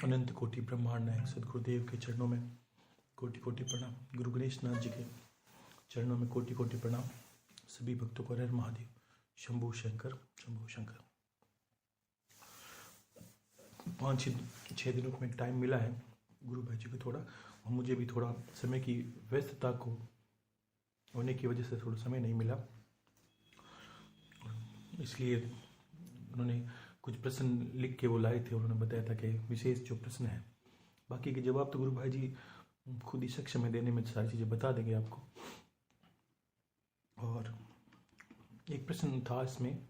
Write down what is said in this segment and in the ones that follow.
अनंत कोटि ब्रह्मांड नायक सदगुरुदेव के चरणों में कोटि कोटि प्रणाम। गुरु गणेश नाथ जी के चरणों में कोटि कोटि प्रणाम। सभी भक्तों को हर हर महादेव। शंभू शंकर शंभू शंकर। 5-6 दिनों में टाइम मिला है गुरु भाई जी को थोड़ा, और मुझे भी थोड़ा समय की व्यस्तता को होने की वजह से थोड़ा समय नहीं मिला, इसलिए उन्होंने कुछ प्रश्न लिख के वो लाए थे। उन्होंने बताया था कि विशेष जो प्रश्न है, बाकी के जवाब तो गुरु भाई जी खुद ही सक्षम है देने में, सारी चीज़ें बता देंगे आपको। और एक प्रश्न था इसमें,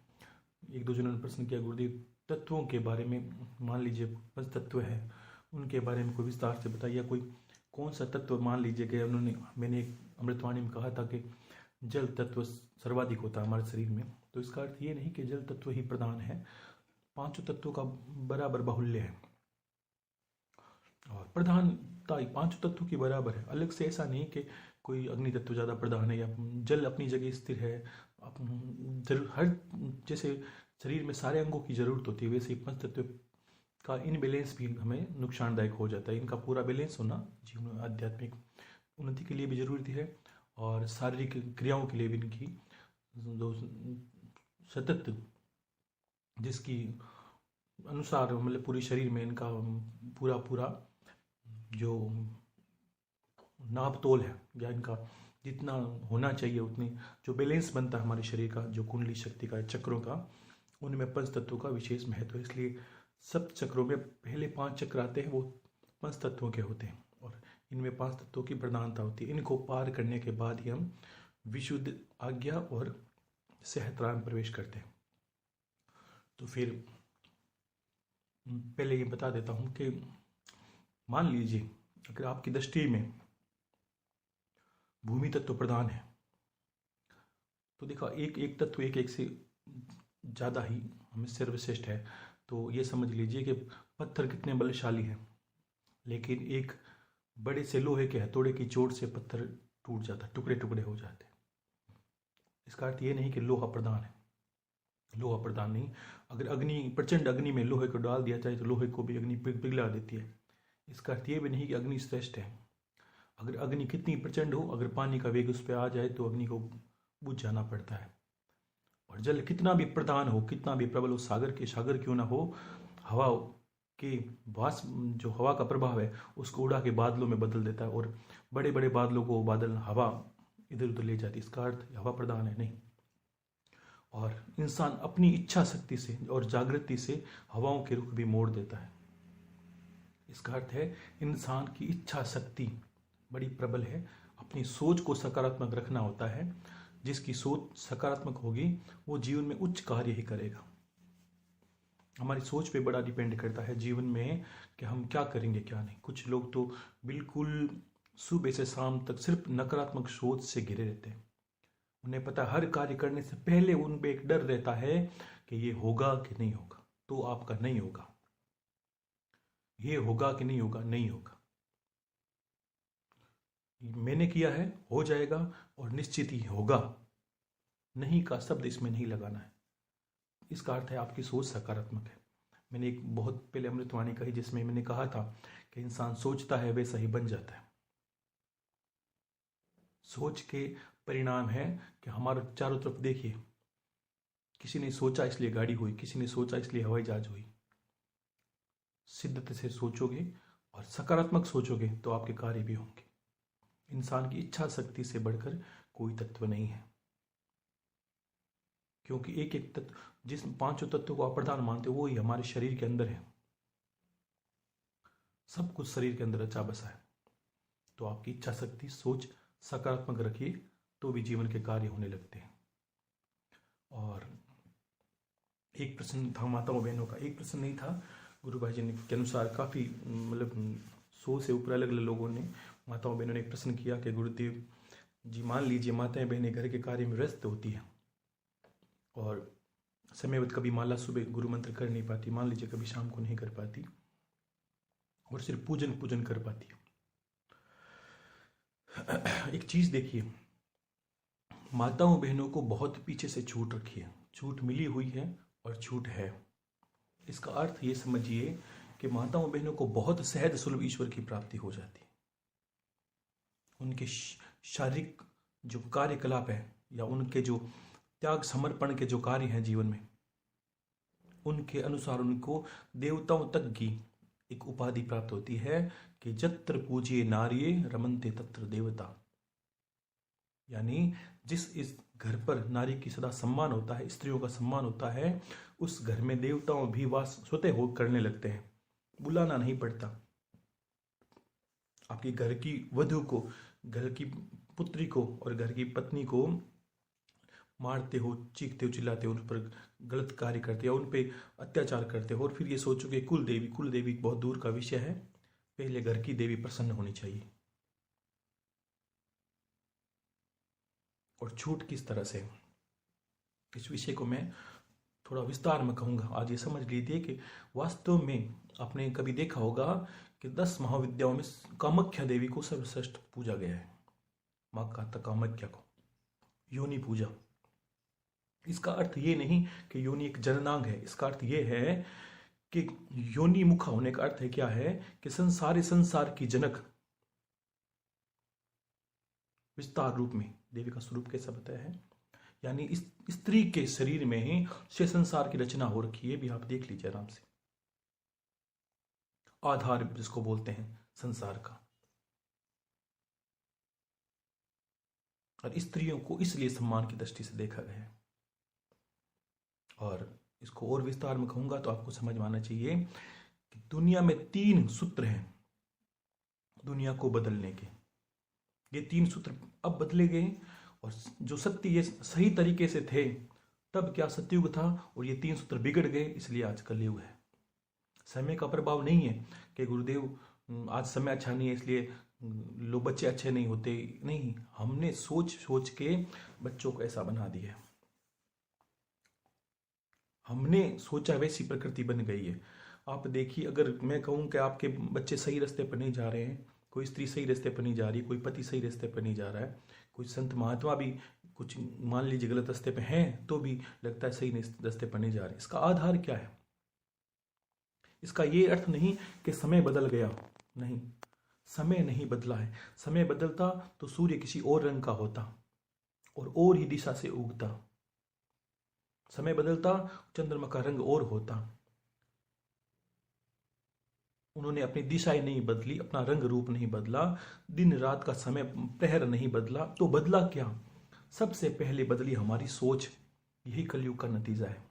एक दो जनों ने प्रश्न किया, गुरुदेव तत्वों के बारे में, मान लीजिए 5 तत्व है, उनके बारे में कोई विस्तार से बताइए। कोई कौन सा तत्व, मान लीजिए कि मैंने एक अमृतवाणी में कहा था कि जल तत्व सर्वाधिक होता है हमारे शरीर में, तो इसका अर्थ ये नहीं कि जल तत्व ही प्रधान है, 5 तत्वों का बराबर बाहुल्य है और प्रधानता 5 तत्वों की बराबर है। अलग से ऐसा नहीं कि कोई अग्नि तत्व ज़्यादा प्रधान है या जल अपनी जगह स्थिर है। हर जैसे शरीर में सारे अंगों की जरूरत होती है, वैसे ही 5 तत्व का इनबैलेंस भी हमें नुकसानदायक हो जाता है। इनका पूरा बैलेंस होना जीवन आध्यात्मिक उन्नति के लिए भी जरूरी है और शारीरिक क्रियाओं के लिए भी इनकी जो सतत जिसकी अनुसार मतलब पूरे शरीर में इनका पूरा जो नाप तोल है या इनका जितना होना चाहिए, उतनी जो बैलेंस बनता है हमारे शरीर का, जो कुंडली शक्ति का, चक्रों का, उनमें 5 तत्वों का विशेष महत्व है। इसलिए सब चक्रों में पहले 5 चक्र आते हैं, वो 5 तत्वों के होते हैं और इनमें 5 तत्वों की प्रधानता होती है। इनको पार करने के बाद ही हम विशुद्ध आज्ञा और सहस्त्रार में प्रवेश करते हैं। तो फिर पहले ये बता देता हूँ कि मान लीजिए अगर आपकी दृष्टि में भूमि तत्व प्रधान है, तो देखा एक तत्व एक से ज़्यादा ही हमें सर्वश्रेष्ठ है। तो ये समझ लीजिए कि पत्थर कितने बलशाली हैं, लेकिन एक बड़े से लोहे के हथौड़े की चोट से पत्थर टूट जाता, टुकड़े टुकड़े हो जाते। इसका अर्थ ये नहीं कि लोहा प्रधान है, लोहा प्रधान नहीं। अगर प्रचंड अग्नि में लोहे को डाल दिया जाए तो लोहे को भी अग्नि पिघला देती है। इसका अर्थ ये भी नहीं कि अग्नि श्रेष्ठ है। अगर अग्नि कितनी प्रचंड हो, अगर पानी का वेग उस पर आ जाए तो अग्नि को बुझ जाना पड़ता है। और जल कितना भी प्रधान हो, कितना भी प्रबल हो, सागर क्यों ना हो, हवा के वाष्प जो हवा का प्रभाव है उसको उड़ा के बादलों में बदल देता है और बड़े बड़े बादलों को बादल हवा इधर उधर ले जाती है। इसका अर्थ हवा प्रधान है नहीं। और इंसान अपनी इच्छा शक्ति से और जागृति से हवाओं के रुख भी मोड़ देता है। इसका अर्थ है इंसान की इच्छा शक्ति बड़ी प्रबल है। अपनी सोच को सकारात्मक रखना होता है। जिसकी सोच सकारात्मक होगी वो जीवन में उच्च कार्य ही करेगा। हमारी सोच पे बड़ा डिपेंड करता है जीवन में कि हम क्या करेंगे क्या नहीं। कुछ लोग तो बिल्कुल सुबह से शाम तक सिर्फ नकारात्मक सोच से घिरे रहते हैं। उन्हें पता हर कार्य करने से पहले उन पे एक डर रहता है कि ये होगा कि नहीं होगा, तो आपका नहीं होगा। ये होगा कि नहीं होगा, नहीं होगा। मैंने किया है, हो जाएगा और निश्चित ही होगा। नहीं का शब्द इसमें नहीं लगाना है। इसका अर्थ है आपकी सोच सकारात्मक है। मैंने एक बहुत पहले अमृतवाणी कही जिसमें मैंने कहा था कि इंसान सोचता है वैसा ही बन जाता है। सोच के परिणाम है कि हमारे चारों तरफ देखिए, किसी ने सोचा इसलिए गाड़ी हुई, किसी ने सोचा इसलिए हवाई जहाज हुई। शिद्दत से सोचोगे और सकारात्मक सोचोगे तो आपके कार्य भी होंगे। इंसान की इच्छा शक्ति से बढ़कर कोई तत्व नहीं है, क्योंकि एक तत्व, जिस 5 तत्वों को आप प्रधान मानते हो वो ही हमारे शरीर के अंदर है। सब कुछ शरीर के अंदर रचा बसा है। तो आपकी इच्छा शक्ति, सोच सकारात्मक रखिए तो भी जीवन के कार्य होने लगते हैं। और एक प्रश्न था माताओं बहनों का, एक प्रश्न नहीं था। गुरु भाई जी के अनुसार काफ़ी मतलब 100 से ऊपर अलग अलग लोगों ने, माताओं बहनों ने एक प्रश्न किया कि गुरुदेव जी मान लीजिए माताएं बहनें घर के कार्य में व्यस्त होती हैं और समयवत कभी माला सुबह गुरु मंत्र कर नहीं पाती, मान लीजिए कभी शाम को नहीं कर पाती और सिर्फ पूजन कर पाती है। एक चीज देखिए, माताओं बहनों को बहुत पीछे से छूट रखी है, छूट मिली हुई है और छूट है। इसका अर्थ ये समझिए कि माताओं बहनों को बहुत सहज सुलभ ईश्वर की प्राप्ति हो जाती है। उनके शारीरिक जो कार्यकलाप है या उनके जो त्याग समर्पण के जो कार्य हैं जीवन में, उनके अनुसार उनको देवताओं तक की एक उपाधि प्राप्त होती है कि जत्र पूज्य नार्ये रमन्ते तत्र देवता। यानी जिस इस घर पर नारी की सदा सम्मान होता है, स्त्रियों का सम्मान होता है, उस घर में देवताओं भी वास स्वतः हो करने लगते हैं, बुलाना नहीं पड़ता। आपकी घर की वधू को, घर की पुत्री को और घर की पत्नी को मारते हो, चीखते हो, चिल्लाते हो, उन पर गलत कार्य करते हो, उन पर अत्याचार करते हो और फिर ये सोचो कि कुल देवी बहुत दूर का विषय है, पहले घर की देवी प्रसन्न होनी चाहिए। और छूट किस तरह से, इस विषय को मैं थोड़ा विस्तार में कहूँगा। आज ये समझ लीजिए कि वास्तव में आपने कभी देखा होगा कि 10 महाविद्याओं में कामाख्या देवी को सर्वश्रेष्ठ पूजा गया है, माँ कामाख्या को, योनि पूजा। इसका अर्थ ये नहीं कि योनि एक जननांग है, इसका अर्थ ये है कि योनि मुखा होने का अर्थ है क्या है कि संसार की जनक विस्तार रूप में देवी का स्वरूप कैसा बताया है, यानी इस स्त्री के शरीर में ही से संसार की रचना हो रखी है। भी आप देख लीजिए आराम से, आधार जिसको बोलते हैं संसार का। और स्त्रियों को इसलिए सम्मान की दृष्टि से देखा गया है। और इसको और विस्तार में कहूंगा तो आपको समझ में आना चाहिए कि दुनिया में 3 सूत्र हैं दुनिया को बदलने के। ये 3 सूत्र अब बदले गए और जो सत्य ये सही तरीके से थे तब क्या सतयुग था, और ये 3 सूत्र बिगड़ गए, इसलिए आज कलयुग है। समय का प्रभाव नहीं है कि गुरुदेव आज समय अच्छा नहीं है इसलिए लोग बच्चे अच्छे नहीं होते, नहीं, हमने सोच के बच्चों को ऐसा बना दिया। हमने सोचा वैसी प्रकृति बन गई है। आप देखिए, अगर मैं कहूँ कि आपके बच्चे सही रास्ते पर नहीं जा रहे हैं, कोई स्त्री सही रास्ते पर नहीं जा रही, कोई पति सही रास्ते पर नहीं जा रहा है, कोई संत महात्मा भी कुछ मान लीजिए गलत रास्ते पे हैं तो भी लगता है सही रास्ते पर नहीं जा रहे, इसका आधार क्या है? इसका ये अर्थ नहीं कि समय बदल गया, नहीं, समय नहीं बदला है। समय बदलता तो सूर्य किसी और रंग का होता और ही दिशा से उगता। समय बदलता चंद्रमा का रंग और होता। उन्होंने अपनी दिशा ही नहीं बदली, अपना रंग रूप नहीं बदला, दिन रात का समय प्रहर नहीं बदला, तो बदला क्या? सबसे पहले बदली हमारी सोच। यही कलयुग का नतीजा है।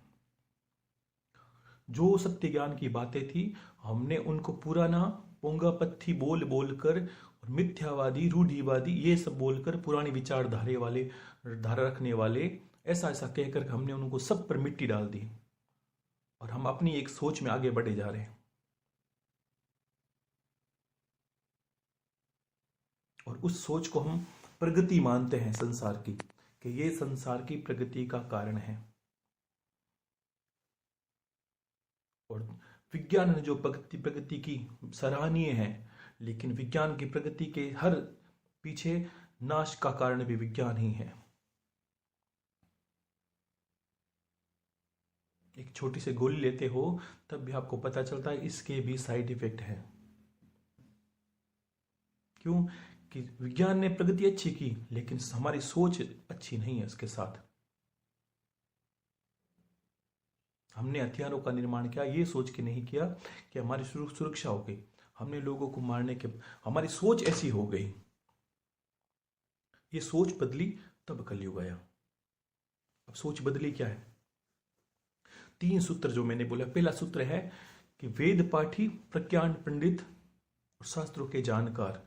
जो सत्य ज्ञान की बातें थी हमने उनको पुराना पोंगा पत्थी बोल बोलकर और मिथ्यावादी रूढ़िवादी ये सब बोलकर, पुरानी विचारधारे वाले, धारा रखने वाले, ऐसा ऐसा कहकर हमने उनको सब पर मिट्टी डाल दी और हम अपनी एक सोच में आगे बढ़े जा रहे हैं। और उस सोच को हम प्रगति मानते हैं संसार की, कि ये संसार की प्रगति का कारण है। और विज्ञान ने जो प्रगति की सराहनीय है, लेकिन विज्ञान की प्रगति के हर पीछे नाश का कारण भी विज्ञान ही है। एक छोटी सी गोली लेते हो तब भी आपको पता चलता है इसके भी साइड इफेक्ट है। क्यों? कि विज्ञान ने प्रगति अच्छी की लेकिन हमारी सोच अच्छी नहीं है। इसके साथ हमने हथियारों का निर्माण किया, ये सोच के नहीं किया कि हमारी सुरक्षा हो गई। हमने लोगों को मारने के, हमारी सोच ऐसी हो गई। ये सोच बदली तब कलयुग आया। अब सोच बदली क्या है? 3 सूत्र जो मैंने बोला। पहला सूत्र है कि वेद पाठी, प्रज्ञान पंडित और शास्त्रों के जानकार,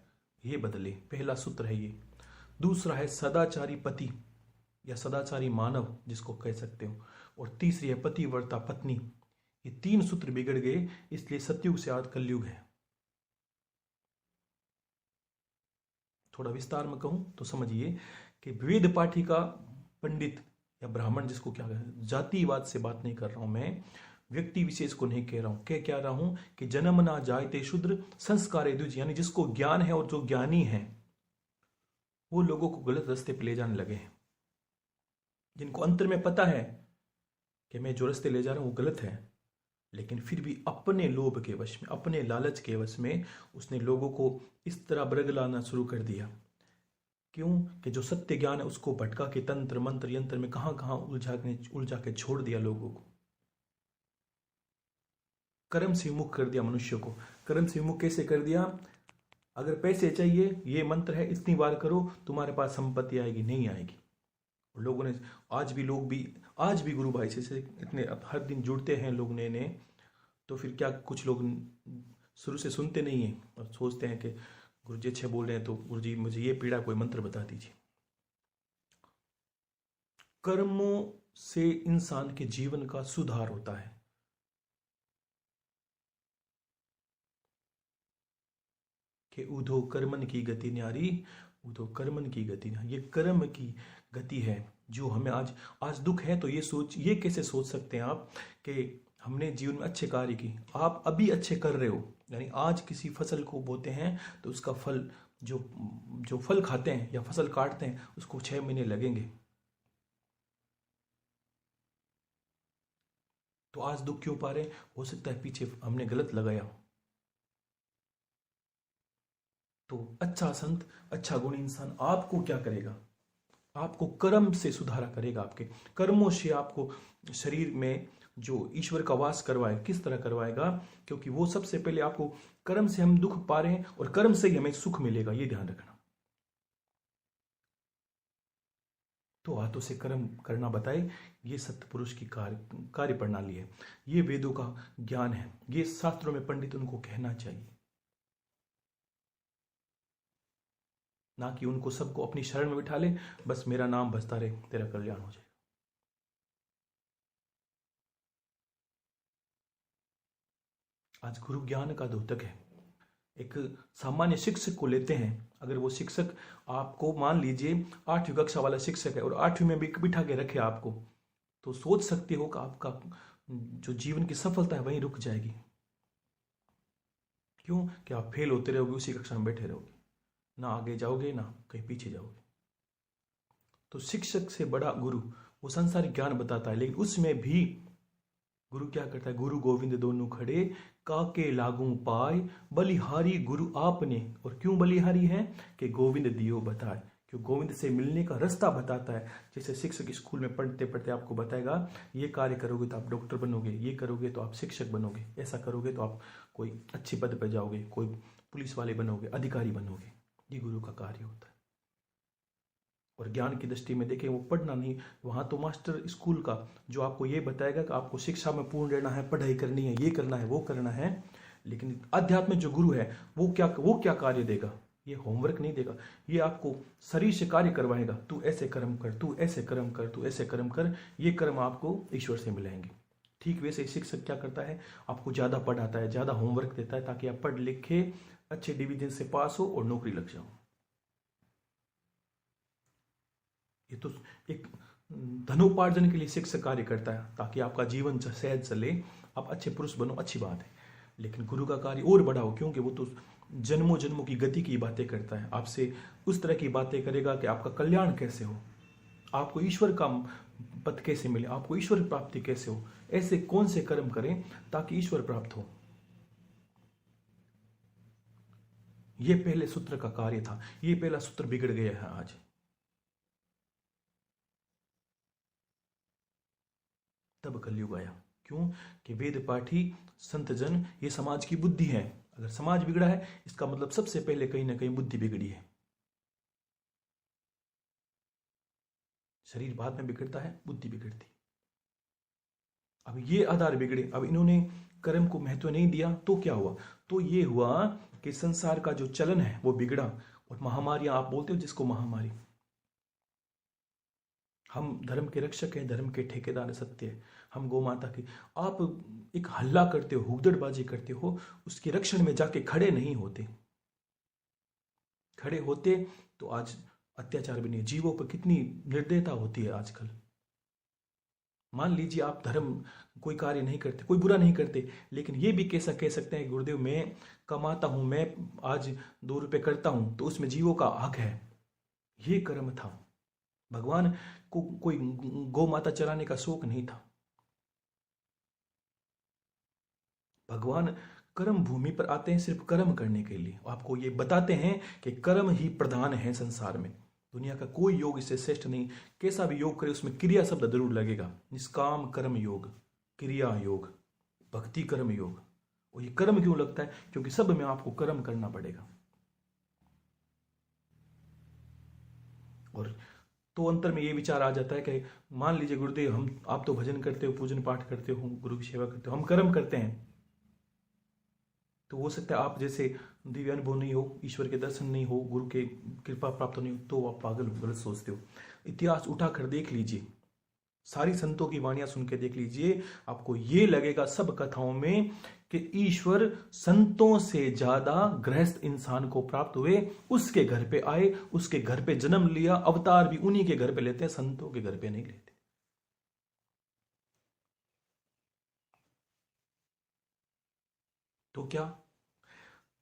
ये बदले। पहला सूत्र है ये। दूसरा है सदाचारी पति या सदाचारी मानव जिसको कह सकते हो, और तीसरी है पतिव्रता पत्नी। ये 3 सूत्र बिगड़ गए, इसलिए सतयुग से आज कलयुग है। थोड़ा विस्तार में कहूं तो समझिए कि वेद पाठी का पंडित या ब्राह्मण जिसको क्या कहते, जातिवाद से बात नहीं कर रहा हूं मैं, व्यक्ति विशेष को नहीं कह रहा हूं। क्या रहा हूं कि जन्म ना जायते शूद्र संस्कारे द्विज, यानी जिसको ज्ञान है और जो ज्ञानी है वो लोगों को गलत रास्ते पे ले जाने लगे हैं। जिनको अंतर में पता है कि मैं जो रास्ते ले जा रहा हूं वो गलत है, लेकिन फिर भी अपने लोभ के वश में, अपने लालच के वश में उसने लोगों को इस तरह बरगलाना शुरू कर दिया। क्यों? कि जो सत्य ज्ञान है उसको भटका के तंत्र मंत्र यंत्र में कहां कहां उलझा के छोड़ दिया लोगों को। कर्म से विमुख कर दिया मनुष्य को। कर्म से विमुख कैसे कर दिया? अगर पैसे चाहिए, ये मंत्र है, इतनी बार करो तुम्हारे पास संपत्ति आएगी, नहीं आएगी। लोगों ने आज भी गुरु भाई से इतने हर दिन जुड़ते हैं लोग नए नए, तो फिर क्या कुछ लोग शुरू से सुनते नहीं हैं और सोचते हैं कि गुरु जी अच्छे बोल रहे हैं तो गुरु जी मुझे ये पीड़ा, कोई मंत्र बता दीजिए। कर्मों से इंसान के जीवन का सुधार होता है। कि उधो कर्मन की गति न्यारी, उधो कर्मन की गति न्यारी। ये कर्म की गति है जो हमें आज दुख है। तो ये कैसे सोच सकते हैं आप कि हमने जीवन में अच्छे कार्य की, आप अभी अच्छे कर रहे हो, यानी आज किसी फसल को बोते हैं तो उसका फल, जो फल खाते हैं या फसल काटते हैं उसको 6 महीने लगेंगे। तो आज दुख क्यों पा रहे? हो सकता है पीछे हमने गलत लगाया। तो अच्छा संत, अच्छा गुणी इंसान आपको क्या करेगा? आपको कर्म से सुधारा करेगा। आपके कर्मों से आपको शरीर में जो ईश्वर का वास करवाए, किस तरह करवाएगा? क्योंकि वो सबसे पहले आपको, कर्म से हम दुख पा रहे हैं और कर्म से ही हमें सुख मिलेगा, ये ध्यान रखना। तो हाथों से कर्म करना बताए, ये सत्पुरुष की कार्य प्रणाली है, ये वेदों का ज्ञान है, ये शास्त्रों में पंडित उनको कहना चाहिए, ना कि उनको सबको अपनी शरण में बिठा ले, बस मेरा नाम बजता रहे, तेरा कल्याण हो जाए। आज गुरु ज्ञान का द्योतक है। एक सामान्य शिक्षक को लेते हैं, अगर वो शिक्षक आपको, मान लीजिए 8वीं कक्षा वाला शिक्षक है और 8वीं में भी बिठा के रखे आपको, तो सोच सकते हो कि आपका जो जीवन की सफलता है वहीं रुक जाएगी। क्यों? कि आप फेल होते रहोगे, उसी कक्षा में बैठे रहोगे, ना आगे जाओगे ना कहीं पीछे जाओगे। तो शिक्षक से बड़ा गुरु, वो संसारिक ज्ञान बताता है, लेकिन उसमें भी गुरु क्या करता है? गुरु गोविंद दोनों खड़े, काके लागू पाए, बलिहारी गुरु आपने। और क्यों बलिहारी है? कि गोविंद दियो बताए, क्यों गोविंद से मिलने का रास्ता बताता है। जैसे शिक्षक स्कूल में पढ़ते पढ़ते आपको बताएगा, ये कार्य करोगे तो आप डॉक्टर बनोगे, ये करोगे तो आप शिक्षक बनोगे, ऐसा करोगे तो आप कोई अच्छे पद पर जाओगे, कोई पुलिस वाले बनोगे, अधिकारी बनोगे। ये गुरु का कार्य होता है। और ज्ञान की दृष्टि में देखें, वो पढ़ना नहीं, वहाँ तो मास्टर स्कूल का जो आपको ये बताएगा कि आपको शिक्षा में पूर्ण रहना है, पढ़ाई करनी है, ये करना है, वो करना है। लेकिन अध्यात्म जो गुरु है वो क्या कार्य देगा? ये होमवर्क नहीं देगा, ये आपको शरीर से कार्य करवाएगा। तू ऐसे कर्म कर, तू ऐसे कर्म कर, तू ऐसे कर्म कर, ये कर्म आपको ईश्वर से मिलेंगे। ठीक वैसे शिक्षक क्या करता है? आपको ज़्यादा पढ़ाता है, ज़्यादा होमवर्क देता है, ताकि आप पढ़ लिख के अच्छे डिवीजन से पास हो और नौकरी लग जाओ। ये तो एक धनोपार्जन के लिए शिक्षक कार्य करता है, ताकि आपका जीवन सहज चले, आप अच्छे पुरुष बनो, अच्छी बात है। लेकिन गुरु का कार्य और बड़ा हो, क्योंकि वो तो जन्मों जन्मों की गति की बातें करता है, आपसे उस तरह की बातें करेगा कि आपका कल्याण कैसे हो, आपको ईश्वर का पद कैसे मिले, आपको ईश्वर प्राप्ति कैसे हो, ऐसे कौन से कर्म करें ताकि ईश्वर प्राप्त हो। ये पहले सूत्र का कार्य था, ये पहला सूत्र बिगड़ गया है आज। तब कलयुग आया। क्यों? कि वेद पाठी संत जन, ये समाज की बुद्धि है। अगर समाज बिगड़ा है, इसका मतलब सबसे पहले कहीं ना कहीं बुद्धि बिगड़ी है। शरीर बाद में बिगड़ता है, बुद्धि बिगड़ती। अब ये आधार बिगड़े, अब इन्होंने कर्म को महत्व नहीं दिया, तो क्या हुआ? तो ये हुआ कि संसार का जो चलन है वो बिगड़ा, और महामारियां आप बोलते हो जिसको महामारी। हम धर्म के रक्षक हैं, धर्म के ठेकेदार सत्य है, हम गौ माता की, आप एक हल्ला करते हो, हुक्कड़बाजी करते हो, उसके रक्षण में जाके खड़े नहीं होते। खड़े होते तो आज अत्याचार भी नहीं, जीवों पर कितनी निर्दयता होती है आजकल। मान लीजिए आप धर्म कोई कार्य नहीं करते, कोई बुरा नहीं करते, लेकिन ये भी कैसा कह सकते हैं, गुरुदेव मैं कमाता हूं, मैं आज 2 रुपए करता हूं, तो उसमें जीवों का हक है, ये कर्म था। भगवान को कोई गौ माता चलाने का शौक नहीं था। भगवान कर्म भूमि पर आते हैं सिर्फ कर्म करने के लिए। आपको ये बताते हैं कि कर्म ही प्रधान है संसार में, दुनिया का कोई योग इससे श्रेष्ठ नहीं। कैसा भी योग करे उसमें क्रिया शब्द जरूर लगेगा। निष्काम कर्म योग, क्रिया योग, भक्ति कर्म योग। और ये कर्म क्यों लगता है? क्योंकि सब में आपको कर्म करना पड़ेगा। और तो अंतर में ये विचार आ जाता है कि मान लीजिए गुरुदेव, आप तो भजन करते हो, पूजन पाठ करते हो, गुरु की सेवा करते हो, हम कर्म करते हैं, तो हो सकता है आप जैसे दिव्य अनुभव नहीं हो, ईश्वर के दर्शन नहीं हो, गुरु के कृपा प्राप्त नहीं हो, तो आप पागल हो, गलत सोचते हो। इतिहास उठाकर देख लीजिए, सारी संतों की वाणियां सुन के देख लीजिए, आपको ये लगेगा सब कथाओं में कि ईश्वर संतों से ज्यादा गृहस्थ इंसान को प्राप्त हुए, उसके घर पे आए, उसके घर पे जन्म लिया, अवतार भी उन्हीं के घर पे लेते हैं, संतों के घर पे नहीं लेते। तो क्या?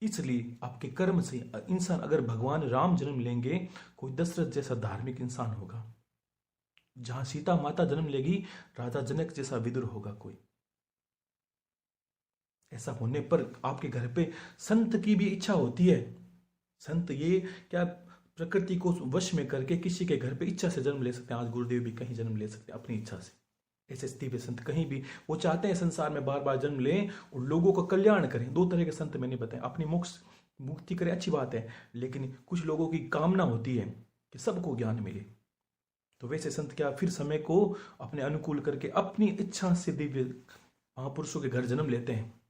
इसलिए आपके कर्म से इंसान, अगर भगवान राम जन्म लेंगे, कोई दशरथ जैसा धार्मिक इंसान होगा। जहां सीता माता जन्म लेगी, राजा जनक जैसा विदुर होगा कोई। ऐसा होने पर आपके घर पे संत की भी इच्छा होती है। संत ये क्या प्रकृति को वश में करके किसी के घर पे इच्छा से जन्म ले सकते हैं। आज गुरुदेव भी कहीं जन्म ले सकते हैं अपनी इच्छा से। ऐसे दिव्य संत कहीं भी, वो चाहते हैं संसार में बार बार जन्म लें और लोगों का कल्याण करें। दो तरह के संत मैंने बताए, अपनी मोक्ष मुक्ति करें, अच्छी बात है, लेकिन कुछ लोगों की कामना होती है कि सबको ज्ञान मिले। तो वैसे संत क्या फिर समय को अपने अनुकूल करके अपनी इच्छा से दिव्य महापुरुषों के घर जन्म लेते हैं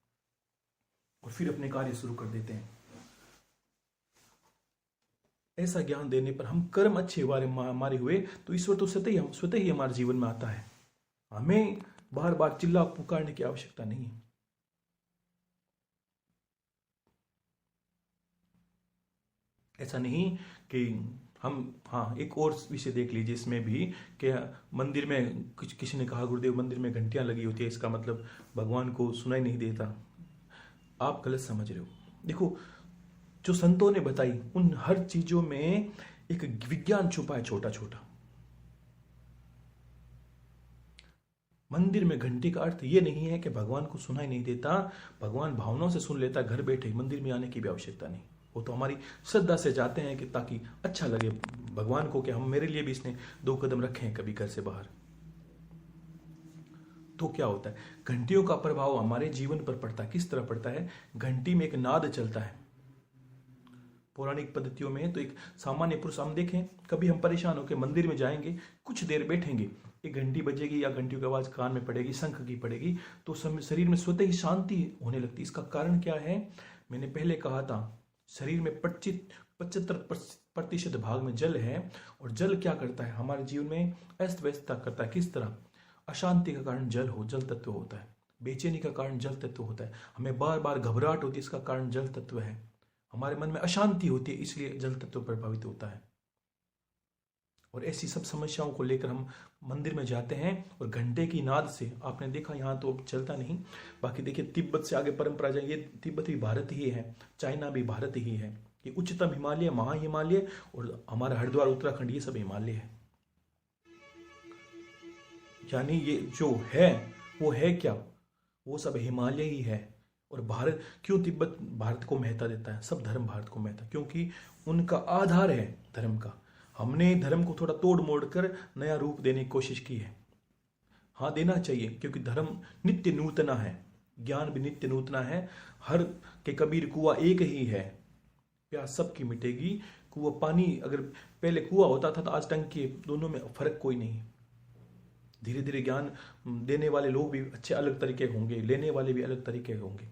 और फिर अपने कार्य शुरू कर देते हैं। ऐसा ज्ञान देने पर हम कर्म अच्छे हमारे हुए तो ईश्वर तो स्वतः ही हमारे जीवन में आता है। हमें बार बार चिल्ला पुकारने की आवश्यकता नहीं है। ऐसा नहीं कि हम, हाँ, एक और विषय देख लीजिए इसमें भी कि मंदिर में किसी ने कहा गुरुदेव मंदिर में घंटियां लगी होती है, इसका मतलब भगवान को सुनाई नहीं देता। आप गलत समझ रहे हो। देखो, जो संतों ने बताई उन हर चीजों में एक विज्ञान छुपा है, छोटा छोटा। मंदिर में घंटी का अर्थ ये नहीं है कि भगवान को सुनाई नहीं देता, भगवान भावनाओं से सुन लेता घर बैठे, मंदिर में आने की भी आवश्यकता नहीं। वो तो हमारी श्रद्धा से जाते हैं कि ताकि अच्छा लगे भगवान को कि हम, मेरे लिए भी इसने 2 कदम रखे हैं कभी घर से बाहर। तो क्या होता है, घंटियों का प्रभाव हमारे जीवन पर पड़ता है। किस तरह पड़ता है? घंटी में एक नाद चलता है। पौराणिक पद्धतियों में तो एक सामान्य पुरुष, हम देखें कभी हम परेशान होकर मंदिर में जाएंगे, कुछ देर बैठेंगे, एक घंटी बजेगी या घंटी की आवाज कान में पड़ेगी, शंख की पड़ेगी, तो शरीर में स्वतः ही शांति होने लगती है। इसका कारण क्या है? मैंने पहले कहा था, शरीर में 75% भाग में जल है, और जल क्या करता है? हमारे जीवन में अस्त व्यस्तता करता है। किस तरह? अशांति का कारण जल तत्व होता है, बेचैनी का कारण जल तत्व होता है, हमें बार बार घबराहट होती है, इसका कारण जल तत्व है, हमारे मन में अशांति होती है, इसलिए जल तत्व प्रभावित होता है। और ऐसी सब समस्याओं को लेकर हम मंदिर में जाते हैं और घंटे की नाद से, आपने देखा यहाँ तो अब चलता नहीं, बाकी देखिए तिब्बत से आगे परंपरा जाए, ये तिब्बत भी भारत ही है, चाइना भी भारत ही है, ये उच्चतम हिमालय, महा हिमालय, और हमारा हरिद्वार उत्तराखंड, ये सब हिमालय है। यानी ये जो है वो है क्या? वो सब हिमालय ही है। और भारत, क्यों तिब्बत भारत को महत्ता देता है? सब धर्म भारत को महत्ता, क्योंकि उनका आधार है धर्म का। हमने धर्म को थोड़ा तोड़ मोड़ कर नया रूप देने की कोशिश की है। हाँ, देना चाहिए, क्योंकि धर्म नित्य नूतना है, ज्ञान भी नित्य नूतना है। हर के कबीर कुआं एक ही है, प्यास सबकी मिटेगी। कुआं पानी, अगर पहले कुआं होता था तो आज टंकी, दोनों में फर्क कोई नहीं। धीरे धीरे ज्ञान देने वाले लोग भी अच्छे अलग तरीके होंगे, लेने वाले भी अलग तरीके होंगे।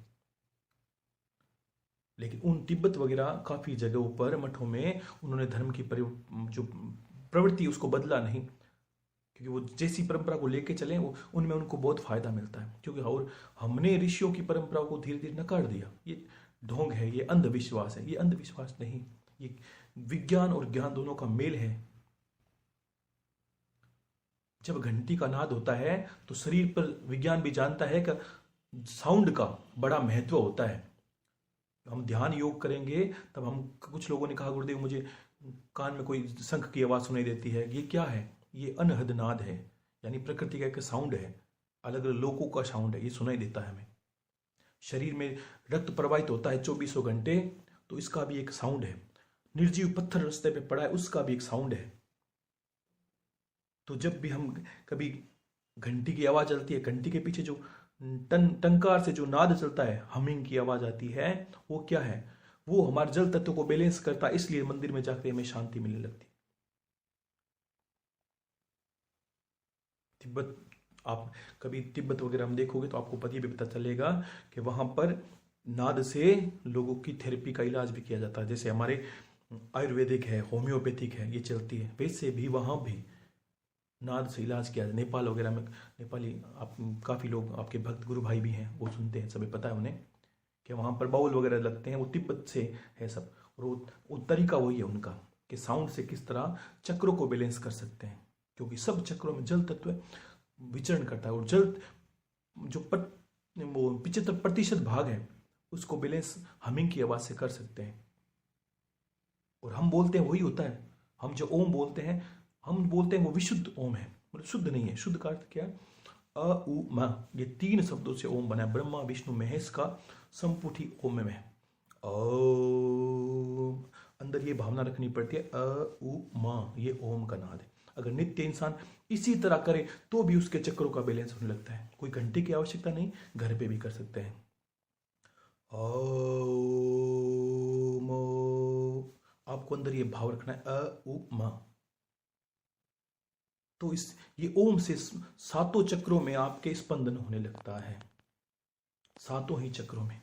लेकिन उन तिब्बत वगैरह काफी जगहों पर, मठों में, उन्होंने धर्म की जो प्रवृत्ति उसको बदला नहीं, क्योंकि वो जैसी परंपरा को लेके चले वो उनमें उनको बहुत फायदा मिलता है। क्योंकि और हमने ऋषियों की परंपरा को धीरे धीरे नकार दिया। ये ढोंग है, ये अंधविश्वास है। ये अंधविश्वास नहीं, ये विज्ञान और ज्ञान दोनों का मेल है। जब घंटी का नाद होता है तो शरीर पर, विज्ञान भी जानता है कि साउंड का बड़ा महत्व होता है। हम ध्यान योग करेंगे तब हम, कुछ लोगों ने कहा गुरुदेव मुझे कान में कोई शंख की आवाज सुनाई देती है, ये क्या है? ये अनहद नाद है, यानी प्रकृति का एक साउंड है, अलग अलग लोकों का साउंड है, ये सुनाई देता है हमें। शरीर में रक्त प्रवाहित होता है 2400 घंटे, तो इसका भी एक साउंड है। निर्जीव पत्थर रास्ते पे पड़ा है, उसका भी एक साउंड है। तो जब भी हम कभी घंटी की आवाज चलती है, घंटी के पीछे जो टंकार से जो नाद चलता है, हमिंग की आवाज आती है, वो क्या है? वो हमारे जल तत्व को बैलेंस करता है, इसलिए मंदिर में जाकर हमें शांति मिलने लगती है। तिब्बत, आप कभी तिब्बत वगैरह में देखोगे तो आपको भी पता चलेगा कि वहां पर नाद से लोगों की थेरेपी का इलाज भी किया जाता है। जैसे हमारे आयुर्वेदिक है, होम्योपैथिक है, ये चलती है, वैसे भी वहां भी नाद से इलाज किया जाता है। नेपाल वगैरह में नेपाली आप काफ़ी लोग आपके भक्त गुरु भाई भी हैं, वो सुनते हैं, सभी पता है उन्हें कि वहाँ पर बाउल वगैरह लगते हैं, वो तिब्बत से है सब। और वो तरीका वही है उनका कि साउंड से किस तरह चक्रों को बैलेंस कर सकते हैं, क्योंकि सब चक्रों में जल तत्व विचरण करता है, और जल जो वो 75% भाग है उसको बैलेंस हमिंग की आवाज़ से कर सकते हैं। और हम बोलते हैं वही होता है। हम जो ओम बोलते हैं, हम बोलते हैं वो विशुद्ध ओम है, मतलब शुद्ध नहीं है। शुद्ध का अर्थ क्या है? अ उ म, ये 3 शब्दों से ओम बना है। ब्रह्मा विष्णु महेश का संपुटी ओम में है। ओम, अंदर ये भावना रखनी पड़ती है, अ उ म, ये ओम का नाद है। अगर नित्य इंसान इसी तरह करे तो भी उसके चक्रों का बैलेंस होने लगता है। कोई घंटे की आवश्यकता नहीं, घर पे भी कर सकते हैं। ओम, आपको अंदर ये भाव रखना है, अ उ म। तो इस ये ओम से 7 चक्रों में आपके स्पंदन होने लगता है, 7 ही चक्रों में।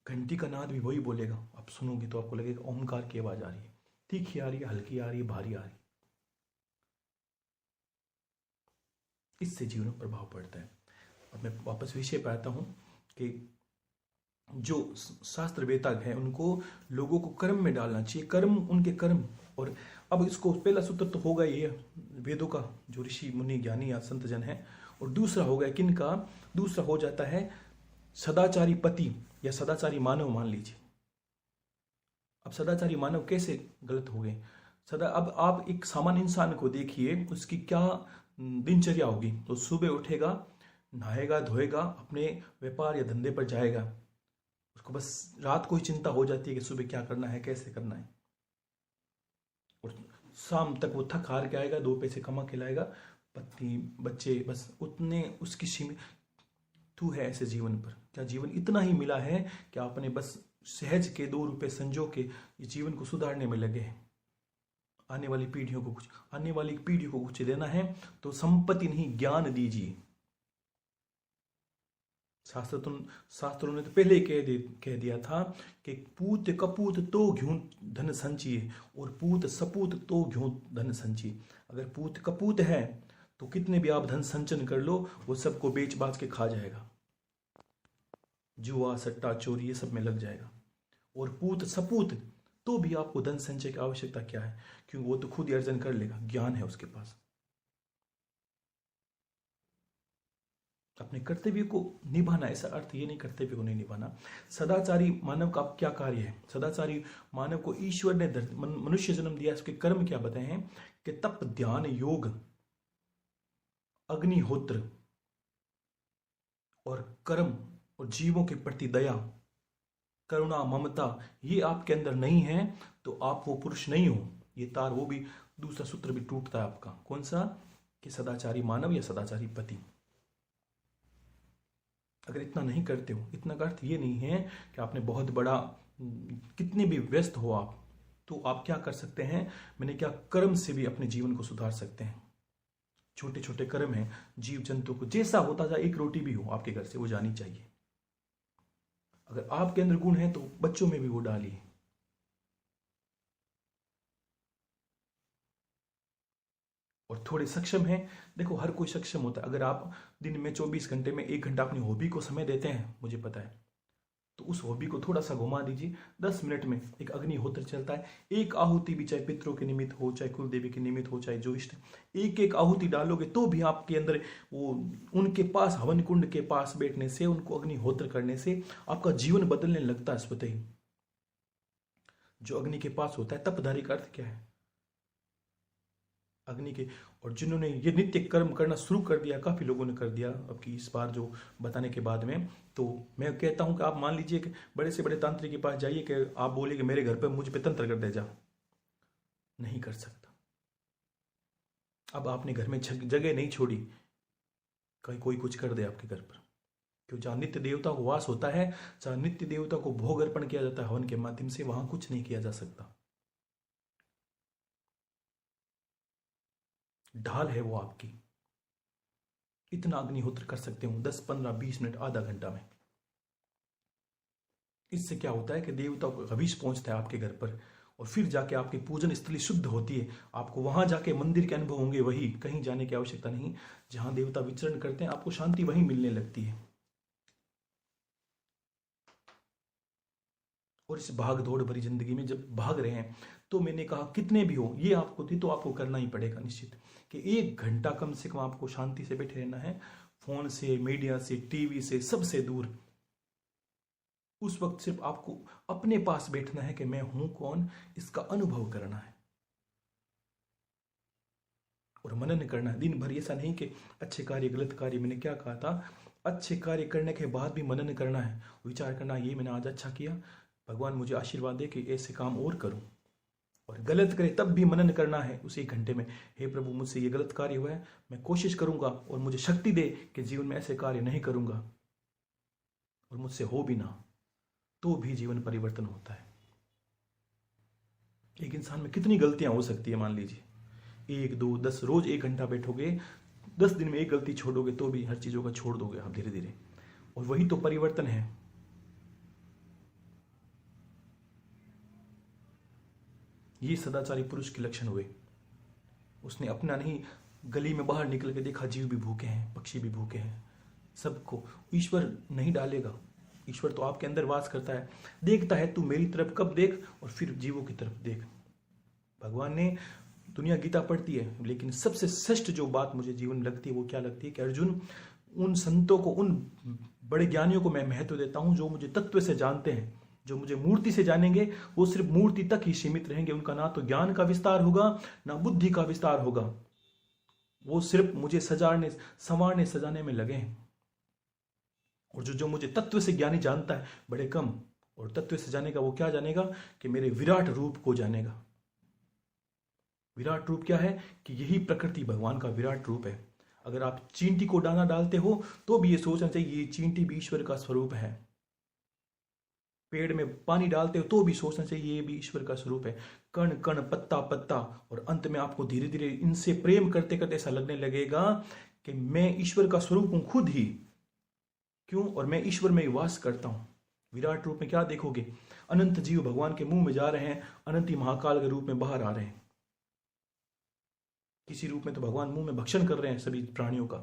घंटी का नाद भी वही बोलेगा, आप सुनोगे तो आपको लगेगा ओमकार की आवाज आ रही है, तीखी आ रही है, हल्की आ रही है, भारी आ रही है। इससे जीवन में प्रभाव पड़ता है। अब मैं वापस विषय पे आता हूं कि जो शास्त्र वेताग है उनको लोगों को कर्म में डालना चाहिए, कर्म उनके कर्म। और अब इसको पहला सूत्र तो होगा ये वेदों का, जो ऋषि मुनि ज्ञानी या संत जन है। और दूसरा हो गया किनका? दूसरा हो जाता है सदाचारी पति या सदाचारी मानव, मान लीजिए। अब सदाचारी मानव कैसे गलत हो गए? अब आप एक सामान्य इंसान को देखिए, उसकी क्या दिनचर्या होगी। तो सुबह उठेगा, नहाएगा धोएगा, अपने व्यापार या धंधे पर जाएगा। उसको बस रात को ही चिंता हो जाती है कि सुबह क्या करना है, कैसे करना है। और शाम तक वो थक हार के आएगा, 2 पैसे कमा के लाएगा, पत्नी बच्चे, बस उतने उसकी सीमित। तू है ऐसे जीवन पर, क्या जीवन इतना ही मिला है कि आपने बस सहज के 2 रुपए संजो के ये जीवन को सुधारने में लगे हैं? आने वाली पीढ़ियों को कुछ देना है तो संपत्ति नहीं, ज्ञान दीजिए। शास्त्रों ने तो पहले कह दिया था कि पूत कपूत तो घ्यूं धन संचिए, और पूत सपूत तो घ्यूं धन संचिए। अगर पूत कपूत है तो कितने भी आप धन संचन कर लो, वो सबको बेच बाच के खा जाएगा, जुआ सट्टा चोरी ये सब में लग जाएगा। और पूत सपूत तो भी आपको धन संचय की आवश्यकता क्या है, क्योंकि वो तो खुद ही अर्जन कर लेगा, ज्ञान है उसके पास। अपने कर्तव्य को निभाना, ऐसा अर्थ ये नहीं कर्तव्य को नहीं निभाना। सदाचारी मानव का क्या कार्य है? सदाचारी मानव को ईश्वर ने मनुष्य जन्म दिया, उसके कर्म क्या बताए हैं कि तप, ध्यान, योग, अग्निहोत्र और कर्म, और जीवों के प्रति दया, करुणा, ममता, ये आपके अंदर नहीं है तो आप वो पुरुष नहीं हो। ये तार, वो भी दूसरा सूत्र भी टूटता है आपका। कौन सा? कि सदाचारी मानव या सदाचारी पति। अगर इतना नहीं करते हो, इतना का अर्थ ये नहीं है कि आपने बहुत बड़ा, कितने भी व्यस्त हो आप, तो आप क्या कर सकते हैं? मैंने क्या, कर्म से भी अपने जीवन को सुधार सकते हैं। छोटे छोटे कर्म हैं, जीव जंतु को जैसा होता जाए, 1 रोटी भी हो आपके घर से, वो जानी चाहिए। अगर आपके अंदर गुण है तो बच्चों में भी वो डालिए। और थोड़े सक्षम हैं, देखो हर कोई सक्षम होता है। अगर आप दिन में 24 घंटे में 1 घंटा अपनी हॉबी को समय देते हैं, मुझे पता है, तो उस हॉबी को थोड़ा सा घुमा दीजिए। 10 मिनट में एक अग्निहोत्र चलता है, 1 आहुति भी, चाहे पितरों के निमित्त हो, चाहे कुल देवी के निमित्त हो, चाहे जो इष्ट, 1 आहुति डालोगे तो भी आपके अंदर वो, उनके पास, हवन कुंड के पास बैठने से, उनको अग्निहोत्र करने से आपका जीवन बदलने लगता है स्वतः ही। जो अग्नि के पास होता है, तपधारी का अर्थ क्या है? अग्नि के। और जिन्होंने ये नित्य कर्म करना शुरू कर दिया, काफ़ी लोगों ने कर दिया अब की इस बार जो बताने के बाद में, तो मैं कहता हूं कि आप मान लीजिए कि बड़े से बड़े तांत्रिक के पास जाइए कि आप बोलिए कि मेरे घर पर मुझ पे तंत्र कर दे जा, नहीं कर सकता। अब आपने घर में जगह नहीं छोड़ी, कहीं कोई कुछ कर दे आपके घर पर, क्यों जहाँ नित्य देवता को वास होता है, जहाँ नित्य देवता को भोग अर्पण किया जाता है हवन के माध्यम से, वहां कुछ नहीं किया जा सकता। ढाल है वो आपकी। इतना अग्निहोत्र कर सकते हो 10 15 20 मिनट, आधा घंटा में। इससे क्या होता है कि देवता को हविष पहुंचता है आपके घर पर, और फिर जाके आपकी पूजन स्थली शुद्ध होती है। आपको वहां जाके मंदिर के अनुभव होंगे, वही, कहीं जाने की आवश्यकता नहीं। जहां देवता विचरण करते हैं आपको शांति वहीं मिलने लगती है। और इस भाग दौड़ भरी जिंदगी में जब भाग रहे हैं, तो मैंने कहा कितने भी हो, ये आपको थी तो आपको करना ही पड़ेगा निश्चित, कि 1 घंटा कम से कम आपको शांति से बैठे रहना है, फोन से, मीडिया से, टीवी से, सबसे दूर। उस वक्त सिर्फ आपको अपने पास बैठना है कि मैं हूं कौन, इसका अनुभव करना है और मनन करना है दिन भर। ऐसा नहीं कि अच्छे कार्य गलत कार्य, मैंने क्या कहा था, अच्छे कार्य करने के बाद भी मनन करना है, विचार करना, ये मैंने आज अच्छा किया, भगवान मुझे आशीर्वाद दे कि ऐसे काम और करूं। और गलत करे तब भी मनन करना है उस 1 घंटे में, हे प्रभु मुझसे ये गलत कार्य हुआ है, मैं कोशिश करूंगा और मुझे शक्ति दे कि जीवन में ऐसे कार्य नहीं करूंगा, और मुझसे हो भी ना, तो भी जीवन परिवर्तन होता है। एक इंसान में कितनी गलतियां हो सकती है, मान लीजिए 1 2 10, रोज 1 घंटा बैठोगे, 10 दिन में एक गलती छोड़ोगे तो भी हर चीजों का छोड़ दोगे आप धीरे धीरे, और वही तो परिवर्तन है। ये सदाचारी पुरुष के लक्षण हुए। उसने अपना नहीं, गली में बाहर निकल के देखा, जीव भी भूखे हैं, पक्षी भी भूखे हैं, सबको। ईश्वर नहीं डालेगा, ईश्वर तो आपके अंदर वास करता है, देखता है तू मेरी तरफ कब देख, और फिर जीवों की तरफ देख। भगवान ने, दुनिया गीता पढ़ती है, लेकिन सबसे श्रेष्ठ जो बात मुझे जीवन में लगती है वो क्या लगती है कि अर्जुन, उन संतों को, उन बड़े ज्ञानियों को मैं महत्व देता हूं जो मुझे तत्व से जानते हैं। जो मुझे मूर्ति से जानेंगे वो सिर्फ मूर्ति तक ही सीमित रहेंगे, उनका ना तो ज्ञान का विस्तार होगा ना बुद्धि का विस्तार होगा, वो सिर्फ मुझे सजाने संवारने सजाने में लगे हैं। और जो मुझे तत्व से ज्ञानी जानता है बड़े कम, और तत्व से जानेगा वो क्या जानेगा कि मेरे विराट रूप को जानेगा। विराट रूप क्या है कि यही प्रकृति भगवान का विराट रूप है। अगर आप चींटी को दाना डालते हो तो भी ये सोचना चाहिए ये चींटी भी ईश्वर का स्वरूप है। पेड़ में पानी डालते हो तो भी सोचना चाहिए ये भी ईश्वर का स्वरूप है। कण कण, पत्ता पत्ता, और अंत में आपको धीरे धीरे इनसे प्रेम करते करते ऐसा लगने लगेगा कि मैं ईश्वर का स्वरूप हूं खुद ही। क्यों? और मैं ईश्वर में ही वास करता हूं। विराट रूप में क्या देखोगे? अनंत जीव भगवान के मुंह में जा रहे हैं, अनंत ही महाकाल के रूप में बाहर आ रहे हैं। किसी रूप में तो भगवान मुंह में भक्षण कर रहे हैं सभी प्राणियों का,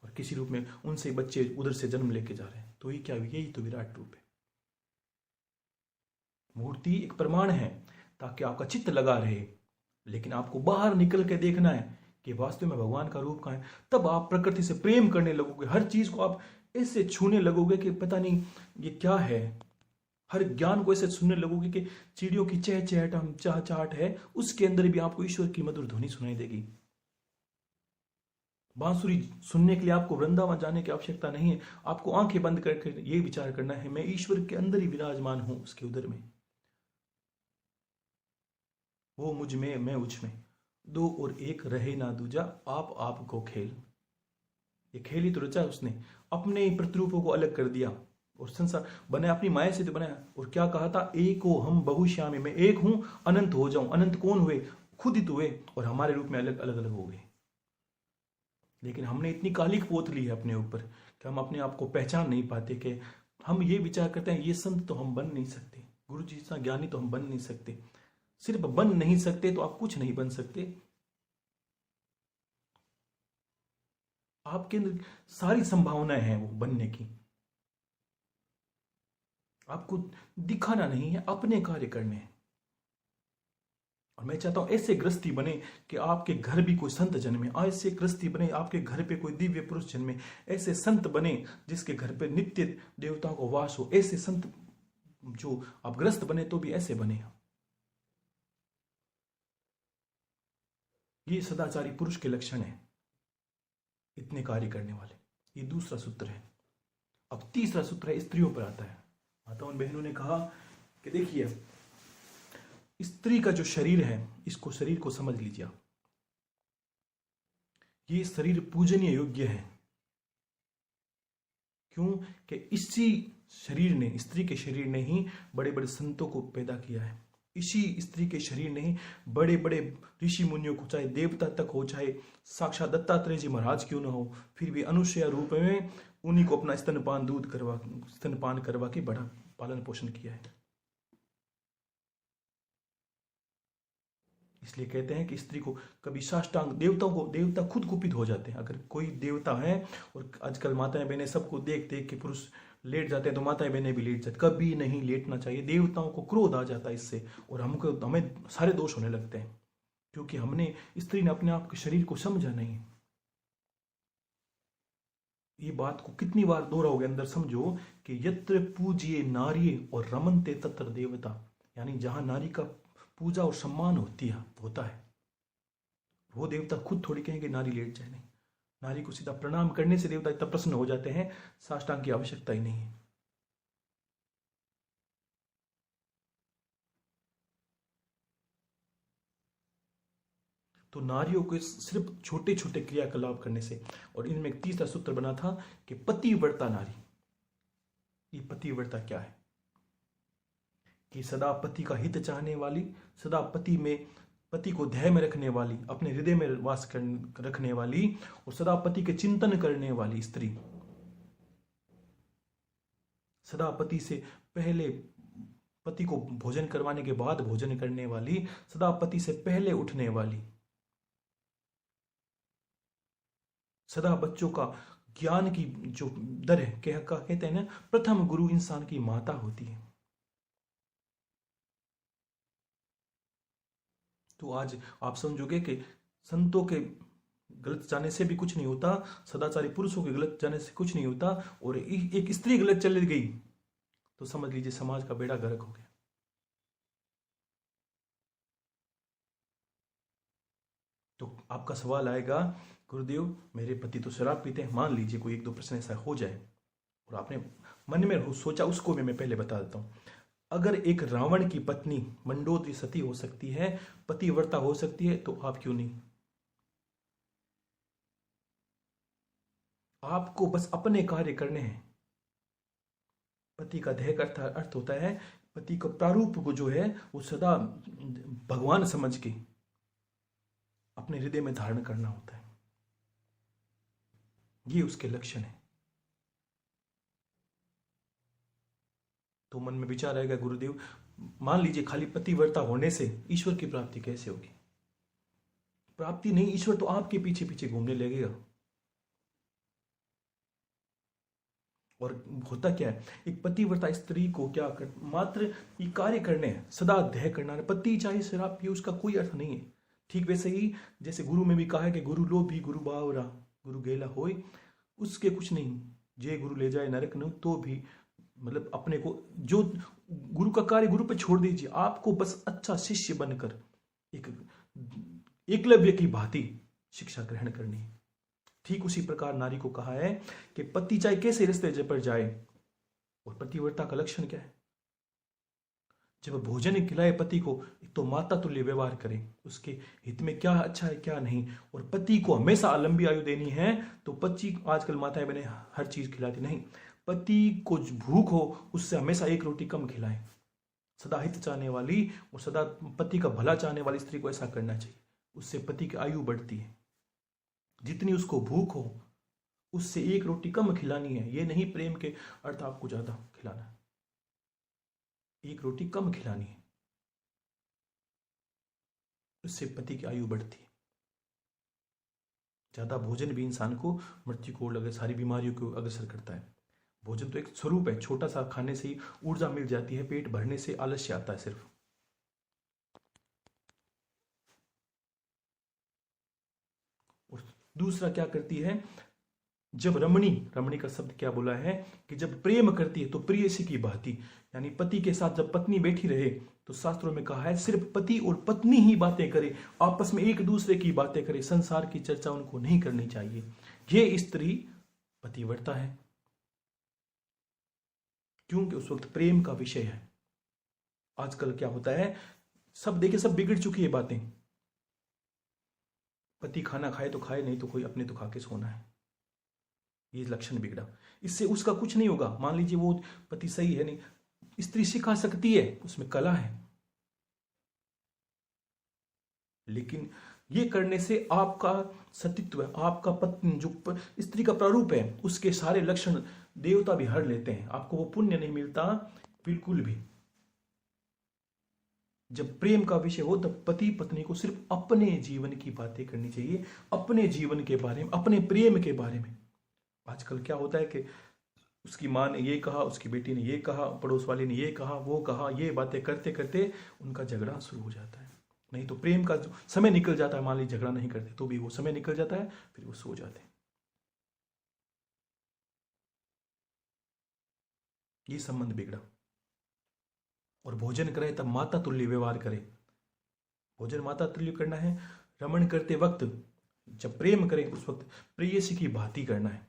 और किसी रूप में उनसे बच्चे उधर से जन्म लेके जा रहे हैं। तो ये क्या, यही तो विराट रूप है। मूर्ति एक प्रमाण है ताकि आपका चित्त लगा रहे, लेकिन आपको बाहर निकल के देखना है कि वास्तव में भगवान का रूप कहाँ है। तब आप प्रकृति से प्रेम करने लगोगे, हर चीज को आप ऐसे छूने लगोगे कि पता नहीं ये क्या है। हर ज्ञान को ऐसे सुनने लगोगे कि चिड़ियों की चहचहाट चहचहाट है, उसके अंदर भी आपको ईश्वर की मधुर ध्वनि सुनाई देगी। बांसुरी सुनने के लिए आपको वृंदावन जाने की आवश्यकता नहीं है। आपको आंखें बंद करके ये विचार करना है मैं ईश्वर के अंदर ही विराजमान हूं, उसके उदर में, वो मुझ में मैं उझ में, 2 और 1 रहे ना दूजा, आप को खेल। ये खेल ही तो रचा उसने, अपने ही प्रतिरूपों को अलग कर दिया और संसार बनाया, अपनी माया से तो बनाया। और क्या कहा था? एक हो हम बहुश्यामी, मैं एक हूं, अनंत हो जाऊं। अनंत कौन हुए? खुद ही तो हुए, और हमारे रूप में अलग अलग अलग हो गए। लेकिन हमने इतनी कालिक पोत ली है अपने ऊपर कि हम अपने आप को पहचान नहीं पाते, कि हम ये विचार करते हैं ये संत तो हम बन नहीं सकते, गुरु जी जैसा ज्ञानी तो हम बन नहीं सकते। सिर्फ बन नहीं सकते तो आप कुछ नहीं बन सकते। आपके अंदर सारी संभावनाएं हैं वो बनने की, आपको दिखाना नहीं है, अपने कार्य करने हैं। और मैं चाहता हूं ऐसे गृहस्थी बने कि आपके घर भी कोई संत जन्मे, ऐसे गृहस्थी बने आपके घर पे कोई दिव्य पुरुष जन्मे, ऐसे संत बने जिसके घर पे नित्य देवताओं को वास हो। ऐसे संत जो आप गृहस्थ बने तो भी ऐसे बने। ये सदाचारी पुरुष के लक्षण है, इतने कार्य करने वाले। ये दूसरा सूत्र है। अब तीसरा सूत्र है, स्त्रियों पर आता है। माताओं बहनों ने कहा कि देखिए, स्त्री का जो शरीर है, इसको शरीर को समझ लीजिए। ये शरीर पूजनीय योग्य है। क्यों? कि इसी शरीर ने, स्त्री के शरीर ने ही बड़े बड़े संतों को पैदा किया है। इसी स्त्री के शरीर ने ही बड़े बड़े ऋषि मुनियों को, चाहे देवता तक हो, चाहे साक्षात दत्तात्रेय जी महाराज क्यों न हो, फिर भी अनुसया रूप में उन्हीं को अपना स्तनपान करवा के बड़ा पालन पोषण किया है। इसलिए कहते हैं कि स्त्री को कभी साष्टांग, देवता खुद कुपित हो जाते हैं। अगर कोई देवता है, और आजकल माताएं बहनें सबको देख देख के पुरुष लेट जाते हैं, तो माताएं बहनें भी लेट जाती। कभी नहीं लेटना चाहिए। देवताओं को क्रोध आ जाता है इससे, और हमें सारे दोष होने लगते हैं, क्योंकि स्त्री ने अपने आप के शरीर को समझा नहीं। ये बात को कितनी बार दोहराओगे, अंदर समझो कि यत्र पूज्ये नारी और रमनते तत्र देवता, यानी जहां नारी का पूजा और सम्मान होता है, वो देवता खुद थोड़ी कहेंगे नारी लेट जाए। नहीं, नारी को सीधा प्रणाम करने से देवता इतना प्रसन्न हो जाते हैं, साष्टांग की आवश्यकता ही नहीं है। तो नारियों को सिर्फ छोटे छोटे क्रियाकलाप करने से, और इनमें एक तीसरा सूत्र बना था कि पतिव्रता नारी। ये पतिव्रता क्या है? कि सदा पति का हित चाहने वाली, सदा पति को ध्यान में रखने वाली, अपने हृदय में रखने वाली, और सदा पति के चिंतन करने वाली स्त्री, सदा पति से पहले, पति को भोजन करवाने के बाद भोजन करने वाली, सदा पति से पहले उठने वाली, सदा बच्चों का ज्ञान की जो दर है, कहते हैं ना, प्रथम गुरु इंसान की माता होती है। तो आज आप समझोगे कि संतों के गलत जाने से भी कुछ नहीं होता, सदाचारी पुरुषों के गलत जाने से कुछ नहीं होता, और एक स्त्री गलत चली गई तो समझ लीजिए समाज का बेड़ा गर्क हो गया। तो आपका सवाल आएगा, गुरुदेव मेरे पति तो शराब पीते हैं, मान लीजिए कोई 1-2 प्रश्न ऐसा हो जाए, और आपने मन में सोचा, उसको भी मैं पहले बता देता हूं। अगर एक रावण की पत्नी मंडोदरी सती हो सकती है, पतिव्रता हो सकती है, तो आप क्यों नहीं? आपको बस अपने कार्य करने हैं। पति का ध्येय का अर्थ होता है, पति का प्रारूप को जो है वो सदा भगवान समझ के अपने हृदय में धारण करना होता है। ये उसके लक्षण है। तो मन में विचार आएगा, गुरुदेव मान लीजिए खाली पतिव्रता होने से ईश्वर की प्राप्ति कैसे होगी? प्राप्ति नहीं, ईश्वर तो आपके पीछे पीछे घूमने लगेगा। और होता क्या है, एक पतिव्रता स्त्री को क्या कर, मात्र ये कार्य करने हैं, सदा ध्येय करना है। पति चाहे शराब पिए, उसका कोई अर्थ नहीं है। ठीक वैसे ही जैसे गुरु में भी कहा है कि गुरु लो भी गुरु बावरा, गुरु गेला होय, उसके कुछ नहीं, जे गुरु ले जाए नरक न, तो भी मतलब अपने को जो गुरु का कार्य गुरु पे छोड़ दीजिए। आपको बस अच्छा शिष्य बनकर एक एकलव्य की भांति शिक्षा ग्रहण करनी है। ठीक उसी प्रकार नारी को कहा है कि पति चाहे कैसे रिश्ते पर जाए, और पतिव्रता का लक्षण क्या है? जब भोजन खिलाए पति को, तो माता तुल्य व्यवहार करें, उसके हित में क्या अच्छा है क्या नहीं। और पति को हमेशा लंबी आयु देनी है, तो पति, आजकल माताएं बहनें हर चीज खिलाती नहीं, पति को भूख हो उससे हमेशा 1 रोटी कम खिलाएं। सदा हित चाहने वाली और सदा पति का भला चाहने वाली स्त्री को ऐसा करना चाहिए। उससे पति की आयु बढ़ती है। जितनी उसको भूख हो उससे 1 रोटी कम खिलानी है। ये नहीं प्रेम के अर्थ आपको ज्यादा खिलाना है, 1 रोटी कम खिलानी है, उससे पति की आयु बढ़ती है। ज्यादा भोजन भी इंसान को मृत्यु को लगे, सारी बीमारियों को अग्रसर करता है। भोजन तो एक स्वरूप है, छोटा सा खाने से ही ऊर्जा मिल जाती है, पेट भरने से आलस्य आता है सिर्फ। और दूसरा क्या करती है, जब रमणी, रमणी का शब्द क्या बोला है कि जब प्रेम करती है तो प्रेयसी की भांति, यानी पति के साथ जब पत्नी बैठी रहे तो शास्त्रों में कहा है सिर्फ पति और पत्नी ही बातें करे, आपस में एक दूसरे की बातें करे, संसार की चर्चा उनको नहीं करनी चाहिए। ये स्त्री पतिव्रता है, क्योंकि उस वक्त प्रेम का विषय है। आजकल क्या होता है, सब देखिए, सब बिगड़ चुकी है बातें। पति खाना खाए तो खाए, नहीं तो कोई अपने तो खा के सोना है, ये लक्षण बिगड़ा। इससे उसका कुछ नहीं होगा। मान लीजिए वो पति सही है, नहीं, स्त्री सिखा सकती है, उसमें कला है, लेकिन ये करने से आपका सतीत्व, आपका पत्नी जो स्त्री का प्रारूप है, उसके सारे लक्षण देवता भी हर लेते हैं, आपको वो पुण्य नहीं मिलता बिल्कुल भी। जब प्रेम का विषय हो तब पति पत्नी को सिर्फ अपने जीवन की बातें करनी चाहिए, अपने जीवन के बारे में, अपने प्रेम के बारे में। आजकल क्या होता है कि उसकी माँ ने ये कहा, उसकी बेटी ने ये कहा, पड़ोस वाले ने ये कहा, वो कहा, ये बातें करते करते उनका झगड़ा शुरू हो जाता है। नहीं तो प्रेम का जो समय निकल जाता है, मान लीजिए झगड़ा नहीं करते तो भी वो समय निकल जाता है, फिर वो सो जाते हैं। ये संबंध बिगड़ा। और भोजन करे तब माता तुल्य व्यवहार करे। भोजन माता तुल्य करना है, रमण करते वक्त, जब प्रेम करें उस वक्त प्रेयसी की भांति करना है।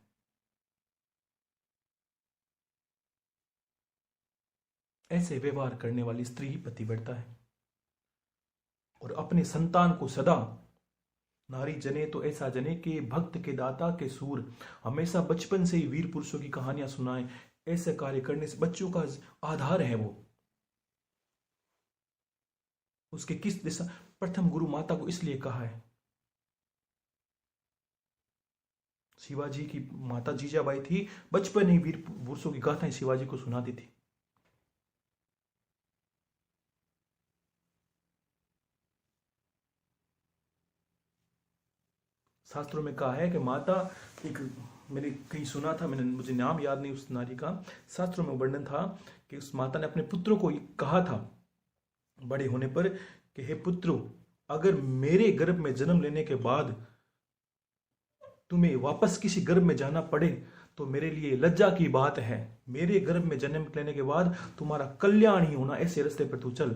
ऐसे व्यवहार करने वाली स्त्री ही पतिव्रता है। और अपने संतान को सदा, नारी जने तो ऐसा जने कि भक्त के दाता के सूर, हमेशा बचपन से ही वीर पुरुषों की कहानियां सुनाएं। ऐसे कार्य करने से बच्चों का आधार है वो। उसके किस दिशा, प्रथम गुरु माता को इसलिए कहा है। शिवाजी की माता जीजाबाई थी, बचपन ही वीर पुरुषों की गाथाएं शिवाजी को सुनाती थी। शास्त्रों में कहा है कि माता, एक मैंने कहीं सुना था, मैंने, मुझे नाम याद नहीं उस नारी का, शास्त्रों में वर्णन था कि उस माता ने अपने पुत्रों को कहा था बड़े होने पर कि हे पुत्रों, अगर मेरे गर्भ में जन्म लेने के बाद तुम्हें वापस किसी गर्भ में जाना पड़े तो मेरे लिए लज्जा की बात है। मेरे गर्भ में जन्म लेने के बाद तुम्हारा कल्याण ही होना, ऐसे रास्ते पर तू चल,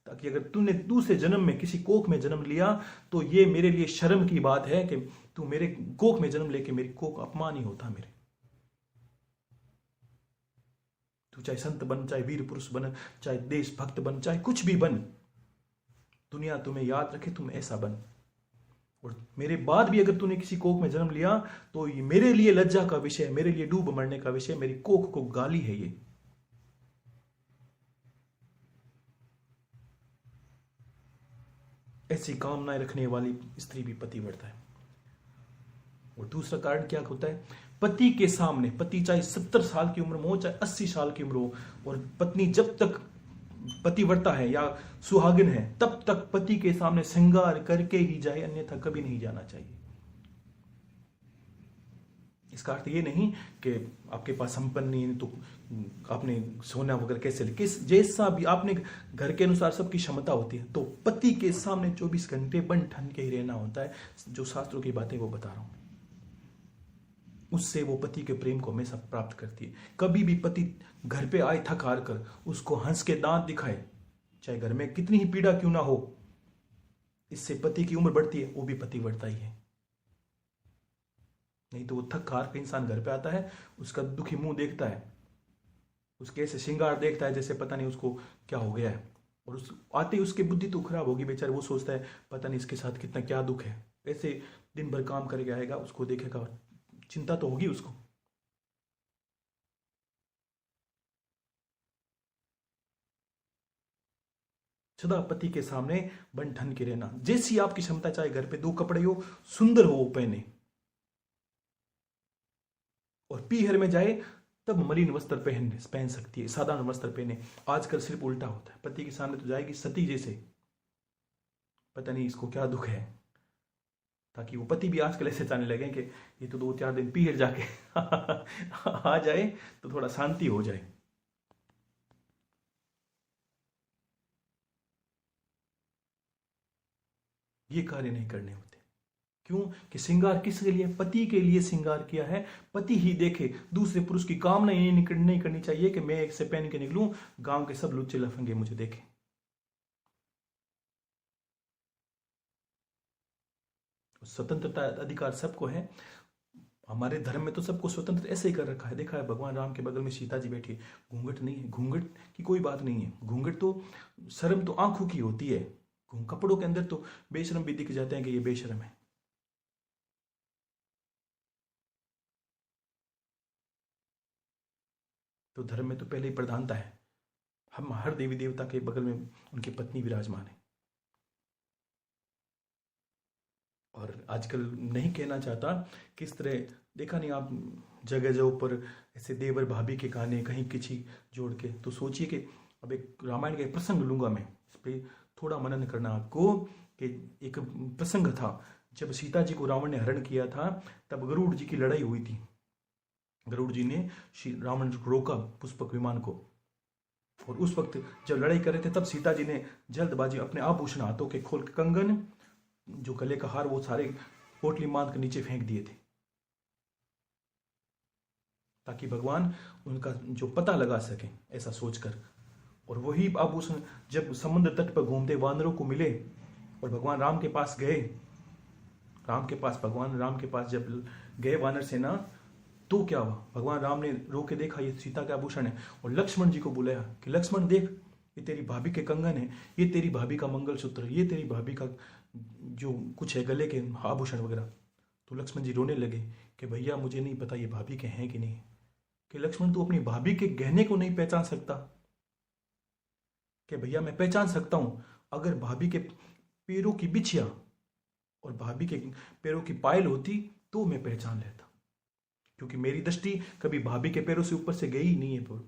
ताकि अगर तूने दूसरे जन्म में किसी कोख में जन्म लिया तो ये मेरे लिए शर्म की बात है कि तू मेरे कोख में जन्म लेके मेरी कोख अपमान ही होता मेरे। तू चाहे संत बन, चाहे वीर पुरुष बन, चाहे देशभक्त बन, चाहे कुछ भी बन, दुनिया तुम्हें याद रखे, तुम ऐसा बन। और मेरे बाद भी अगर तूने किसी कोख में जन्म लिया तो ये मेरे लिए लज्जा का विषय है, मेरे लिए डूब मरने का विषय, मेरी कोख को गाली है ये। ऐसी कामनाएं रखने वाली स्त्री भी पतिव्रता है। और दूसरा कारण क्या होता है, पति के सामने, पति चाहे 70 साल की उम्र में हो, चाहे 80 साल की उम्र हो, और पत्नी जब तक पतिव्रता है या सुहागिन है तब तक पति के सामने श्रृंगार करके ही जाए, अन्यथा कभी नहीं जाना चाहिए। इसका अर्थ ये नहीं कि आपके पास संपन्न नहीं है तो आपने सोना वगैरह कैसे ले, किस जैसा भी आपने घर के अनुसार सबकी क्षमता होती है, तो पति के सामने 24 घंटे बन ठन के ही रहना होता है। जो शास्त्रों की बातें वो बता रहा हूं, उससे वो पति के प्रेम को हमेशा प्राप्त करती है। कभी भी पति घर पे आए थक हार कर, उसको हंस के दांत दिखाए, चाहे घर में कितनी ही पीड़ा क्यों ना हो, इससे पति की उम्र बढ़ती है, वो भी पतिव्रता ही है। नहीं तो वो थक हार के इंसान घर पे आता है, उसका दुखी मुंह देखता है, उसके ऐसे श्रृंगार देखता है जैसे पता नहीं उसको क्या हो गया है, और उस आते ही उसकी बुद्धि तो खराब होगी बेचारे, वो सोचता है पता नहीं इसके साथ कितना क्या दुख है। ऐसे दिन भर काम करके आएगा, उसको देखेगा, चिंता तो होगी उसको। सदा पति के सामने बन ठन के रहना, जैसी आपकी क्षमता, चाहे घर पे 2 कपड़े हो, सुंदर हो वो पहने, और पीहर में जाए तब मलिन वस्त्र पहन सकती है, साधारण वस्त्र पहने। आजकल सिर्फ उल्टा होता है, पति के सामने तो जाएगी सती जैसे, पता नहीं इसको क्या दुख है, ताकि वो पति भी आजकल ऐसे जाने लगे कि ये तो 2-4 दिन पीहर जाके आ जाए तो थोड़ा शांति हो जाए। ये कार्य नहीं करने होते। क्यों? कि श्रृंगार किसके लिए? पति के लिए श्रृंगार किया है। पति ही देखे, दूसरे पुरुष की कामना नहीं करनी चाहिए कि मैं एक से पहन के निकलूं, गांव के सब लुच्चे लफंगे मुझे देखें। स्वतंत्रता अधिकार सबको है। हमारे धर्म में तो सबको स्वतंत्र ऐसे ही कर रखा है। देखा है भगवान राम के बगल में सीता जी बैठी है, घूंघट नहीं है। घूंघट की कोई बात नहीं है। घूंघट तो, शर्म तो आंखों की होती है। कपड़ों के अंदर तो बेशरम भी दिख जाते हैं कि ये बेशरम है। तो धर्म में तो पहले ही प्रधानता है। हम हर देवी देवता के बगल में उनकी पत्नी विराजमान है। और आजकल नहीं कहना चाहता किस तरह, देखा नहीं आप जगह जगह पर ऐसे देवर भाभी के गाने कहीं किसी जोड़ के। तो सोचिए कि अब एक रामायण का एक प्रसंग लूंगा मैं, इस पर थोड़ा मनन करना आपको। कि एक प्रसंग था जब सीता जी को रावण ने हरण किया था, तब गरुड़ जी की लड़ाई हुई थी। गरुड़ जी ने रावण को रोका पुष्पक विमान को, और उस वक्त जब लड़ाई कर रहे थे तब सीता जी ने जल्दबाजी अपने आभूषण हाथों के खोल के, कंगन, जो गले का हार, वो सारे पोटली बांध कर नीचे फेंक दिए थे, ताकि भगवान उनका जो पता लगा सके, ऐसा सोचकर। और वही आभूषण जब समुद्र तट पर घूमते वानरों को मिले और भगवान राम के पास गए, भगवान राम के पास जब गए वानर सेना, तो क्या हुआ? भगवान राम ने रो के देखा ये सीता का आभूषण है, और लक्ष्मण जी को बुलाया कि लक्ष्मण देख, ये तेरी भाभी के कंगन है, ये तेरी भाभी का मंगलसूत्र, ये तेरी भाभी का जो कुछ है गले के आभूषण वगैरह। तो लक्ष्मण जी रोने लगे कि भैया मुझे नहीं पता ये भाभी के हैं कि नहीं। कि लक्ष्मण तू अपनी भाभी के गहने को नहीं पहचान सकता? कि भैया मैं पहचान सकता हूं, अगर भाभी के पैरों की बिछिया और भाभी के पैरों की पायल होती तो मैं पहचान लेता, क्योंकि मेरी दृष्टि कभी भाभी के पैरों से ऊपर से गई ही नहीं है।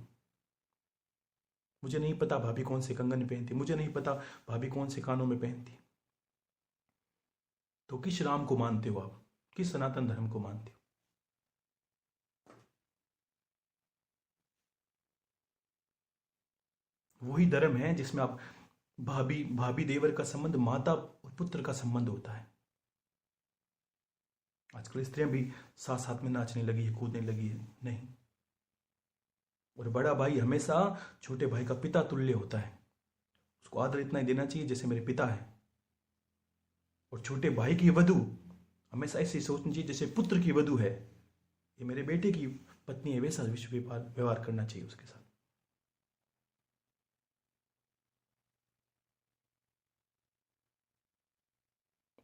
मुझे नहीं पता भाभी कौन से कंगन पहनती, मुझे नहीं पता भाभी कौन से कानों में पहनती। तो किस राम को मानते हो आप? किस सनातन धर्म को मानते हो? वही धर्म है जिसमें आप भाभी देवर का संबंध माता और पुत्र का संबंध होता है। आजकल स्त्रियां भी साथ साथ में नाचने लगी है, कूदने लगी है, नहीं। और बड़ा भाई हमेशा छोटे भाई का पिता तुल्य होता है, उसको आदर इतना ही देना चाहिए जैसे मेरे पिता है। और छोटे भाई की वधू हमेशा ऐसी सोचनी चाहिए जैसे पुत्र की वधू है, ये मेरे बेटे की पत्नी है, वैसा विश्व व्यवहार करना चाहिए उसके साथ।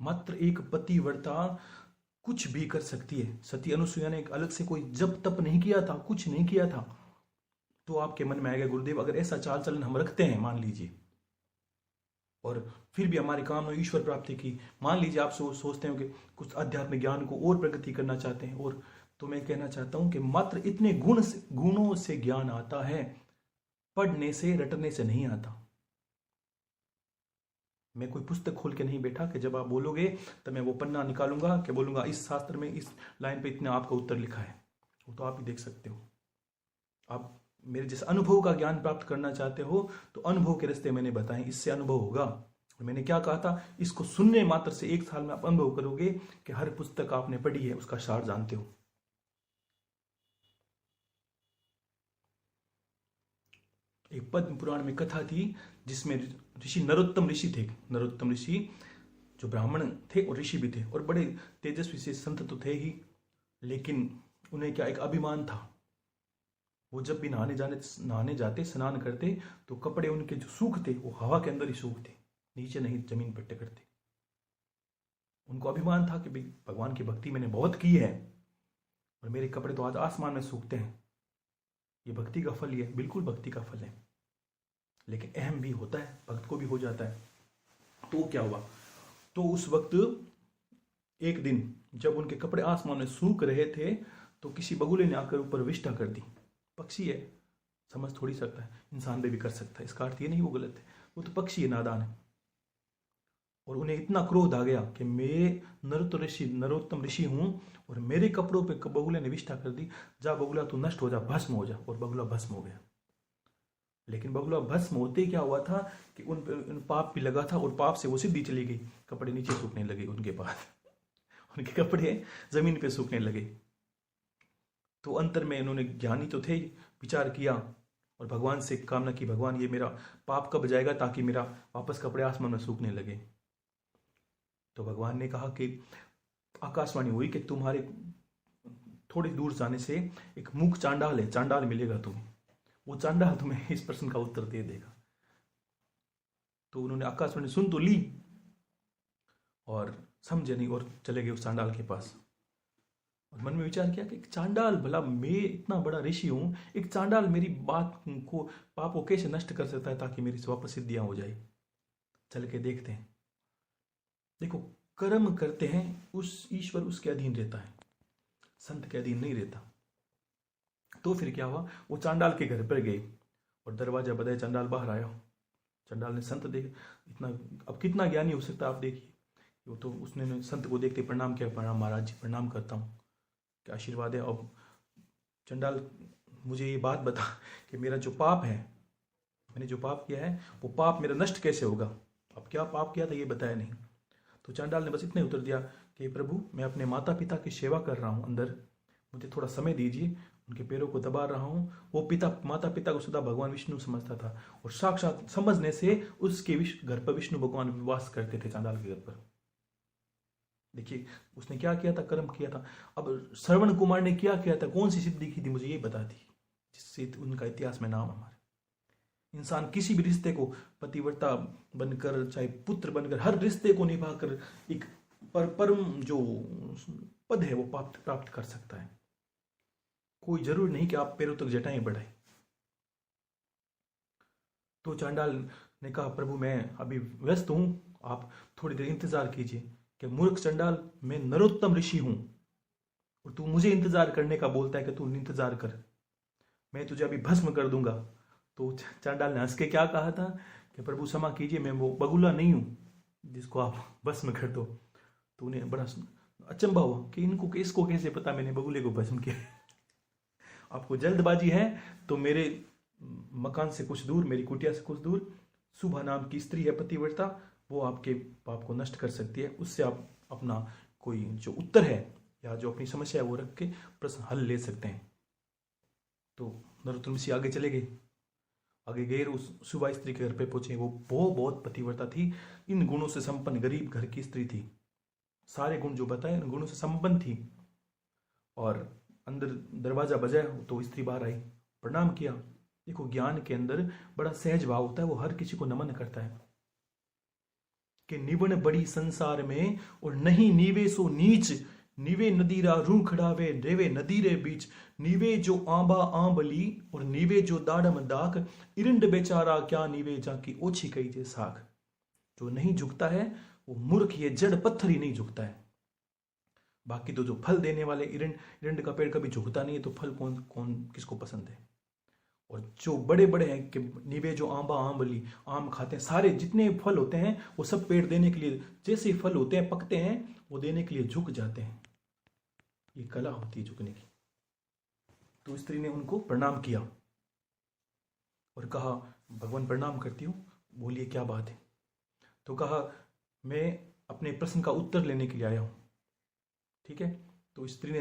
मात्र एक पतिव्रता कुछ भी कर सकती है। सती अनुसुईया ने एक अलग से कोई जप तप नहीं किया था, कुछ नहीं किया था। तो आपके मन में आएगा गुरुदेव अगर ऐसा चाल चलन हम रखते हैं, मान लीजिए, और फिर भी हमारी कामना ईश्वर प्राप्ति की, मान लीजिए आप सोचते हो कि कुछ आध्यात्मिक ज्ञान को और प्रगति करना चाहते हैं, और तो मैं कहना चाहता हूं कि मात्र इतने गुणों से ज्ञान आता है, पढ़ने से रटने से नहीं आता। मैं कोई पुस्तक खोल के नहीं बैठा कि जब आप बोलोगे तो मैं वो पन्ना निकालूंगा कि बोलूंगा इस शास्त्र में इस लाइन पे इतना आपका उत्तर लिखा है। वो तो आप ही देख सकते हो। आप मेरे जैसे अनुभव का ज्ञान प्राप्त करना चाहते हो तो अनुभव के रास्ते मैंने बताए, इससे अनुभव होगा। और मैंने क्या कहा था, इसको सुनने मात्र से 1 साल में आप अनुभव करोगे कि हर पुस्तक आपने पढ़ी है उसका सार जानते हो। एक पद्म पुराण में कथा थी जिसमें ऋषि नरोत्तम ऋषि थे। नरोत्तम ऋषि जो ब्राह्मण थे और ऋषि भी थे, और बड़े तेजस्वी से संत तो थे ही, लेकिन उन्हें क्या एक अभिमान था। वो जब भी नहाने जाते, स्नान करते, तो कपड़े उनके जो सूखते वो हवा के अंदर ही सूखते, नीचे नहीं जमीन पर टिकते। उनको अभिमान था कि भाई भगवान की भक्ति मैंने बहुत की है और मेरे कपड़े तो आज आसमान में सूखते हैं। ये भक्ति का फल ही है, बिल्कुल भक्ति का फल है, लेकिन अहम भी होता है, भक्त को भी हो जाता है। तो क्या हुआ, तो उस वक्त एक दिन जब उनके कपड़े आसमान में सूख रहे थे तो किसी बगुले ने आकर ऊपर विष्ठा कर दी। पक्षी है, समझ थोड़ी सकता है, इंसान भी कर सकता है, इसका अर्थ ये नहीं वो गलत है, वो तो पक्षी है, नादान है। और उन्हें इतना क्रोध आ गया कि मैं नरोत्तम ऋषि हूं और मेरे कपड़ों पे बगुले ने विष्ठा कर दी, जा बगुला तू नष्ट हो जा, भस्म हो जा। और बगुला भस्म हो गया। लेकिन बगुला भस्म होते क्या हुआ था कि उन पाप भी लगा था और पाप से वो सिद्धि चली गई, कपड़े नीचे सूखने लगे उनके बाद। उनके कपड़े जमीन पे सूखने लगे। तो अंतर में इन्होंने, ज्ञानी तो थे, विचार किया और भगवान से कामना की, भगवान ये मेरा पाप कब जाएगा ताकि मेरा वापस कपड़े आसमान में सूखने लगे। तो भगवान ने कहा कि आकाशवाणी हुई कि तुम्हारे थोड़ी दूर जाने से एक मूक चांडाल है, चांडाल मिलेगा तुम्हें, वो चांडाल तुम्हें इस प्रश्न का उत्तर दे देगा। तो उन्होंने आकाशवाणी सुन तो ली और समझे नहीं और चले गए उस चांडाल के पास। और मन में विचार किया कि एक चांडाल, भला मैं इतना बड़ा ऋषि हूं, एक चांडाल मेरी बात को, पाप को कैसे नष्ट कर सकता है ताकि मेरी वापस सिद्धियां हो जाए। चल के देखते हैं। देखो, कर्म करते हैं, उस ईश्वर उसके अधीन रहता है, संत के अधीन नहीं रहता। तो फिर क्या हुआ, वो चांडाल के घर पर गए और दरवाजा बजाया, चांडाल बाहर आया। चांडाल ने संत देख, इतना, अब कितना ज्ञानी हो सकता है आप देखिए। वो तो उसने संत को देखते प्रणाम किया, प्रणाम महाराज जी, प्रणाम करता हूँ, क्या आशीर्वाद है। अब चंडाल, मुझे ये बात बता कि मेरा जो पाप है, मैंने जो पाप किया है, वो पाप मेरा नष्ट कैसे होगा। अब क्या पाप किया था ये बताया नहीं। तो चांडाल ने बस इतने उत्तर दिया कि प्रभु, मैं अपने माता पिता की सेवा कर रहा हूँ अंदर, मुझे थोड़ा समय दीजिए, उनके पैरों को दबा रहा हूँ। वो माता पिता को सदा भगवान विष्णु समझता था और साक्षात समझने से उसके घर पर विष्णु भगवान वास करते थे, चांडाल के घर पर। देखिए उसने क्या किया था, कर्म किया था। अब श्रवण कुमार ने क्या किया था, कौन सी सिद्धि की थी, मुझे ये बता दी, जिससे उनका इतिहास में नाम हमारे। इंसान किसी भी रिश्ते को पतिव्रता बनकर, चाहे पुत्र बनकर, हर रिश्ते को निभाकर एक परम जो पद है वो प्राप्त कर सकता है। कोई जरूर नहीं कि आप पैरों तक जटाएं बढ़ाएं। तो चांडाल ने कहा, प्रभु मैं अभी व्यस्त हूं, आप थोड़ी देर इंतजार कीजिए। कि मूर्ख चंडाल, मैं नरोत्तम ऋषि हूं और तू मुझे इंतजार करने का बोलता है कि तू इंतजार कर, मैं तुझे अभी भस्म कर दूंगा। तो चांडाल ने हंस के क्या कहा था कि प्रभु क्षमा कीजिए, मैं वो बगुला नहीं हूं जिसको आप भस्म कर दो। तो उन्हें बड़ा अचंभा हुआ कि इसको कैसे पता मैंने बगुले को भस्म किया। आपको जल्दबाजी है तो मेरे मकान से कुछ दूर, मेरी कुटिया से कुछ दूर सुभा नाम की स्त्री है पतिव्रता, वो आपके पाप को नष्ट कर सकती है। उससे आप अपना कोई जो उत्तर है या जो अपनी समस्या है वो रख के प्रश्न हल ले सकते हैं। तो नरोत्तम ऋषि आगे चले गए। आगे गए, उस सुभा स्त्री के घर पे पहुंचे। वो बहुत पतिव्रता थी, इन गुणों से संपन्न गरीब घर की स्त्री थी। सारे गुण जो बताए इन गुणों से संपन्न थी। और अंदर दरवाजा बजाया तो स्त्री बाहर आई, प्रणाम किया। देखो ज्ञान के अंदर बड़ा सहज भाव होता है, वो हर किसी को नमन करता है कि निवण बड़ी संसार में और नहीं नीवे सो नीच, नीवे नदीरा रू खड़ावे रेवे नदी रे बीच, नीवे जो आंबा आंबली और नीवे जो दाड़म दाख, इरंड बेचारा क्या नीवे जाकी ओछी कही जे साख। जो नहीं झुकता है वो मूर्ख, ये जड़ पत्थर ही नहीं झुकता है। बाकी तो जो फल देने वाले, इरंड का पेड़ कभी झुकता नहीं है, तो फल कौन कौन किसको पसंद है। और जो बड़े बड़े हैं कि नीवे जो आंबा आंबली, आम खाते हैं, सारे जितने फल होते हैं वो सब पेड़ देने के लिए, जैसे फल होते हैं पकते हैं वो देने के लिए झुक जाते हैं। ये कला होती है झुकने की। तो स्त्री ने उनको प्रणाम किया और कहा, भगवान प्रणाम करती हूँ, बोलिए क्या बात है। तो कहा, मैं अपने प्रश्न का उत्तर लेने के लिए आया हूँ। ठीक है। तो स्त्री ने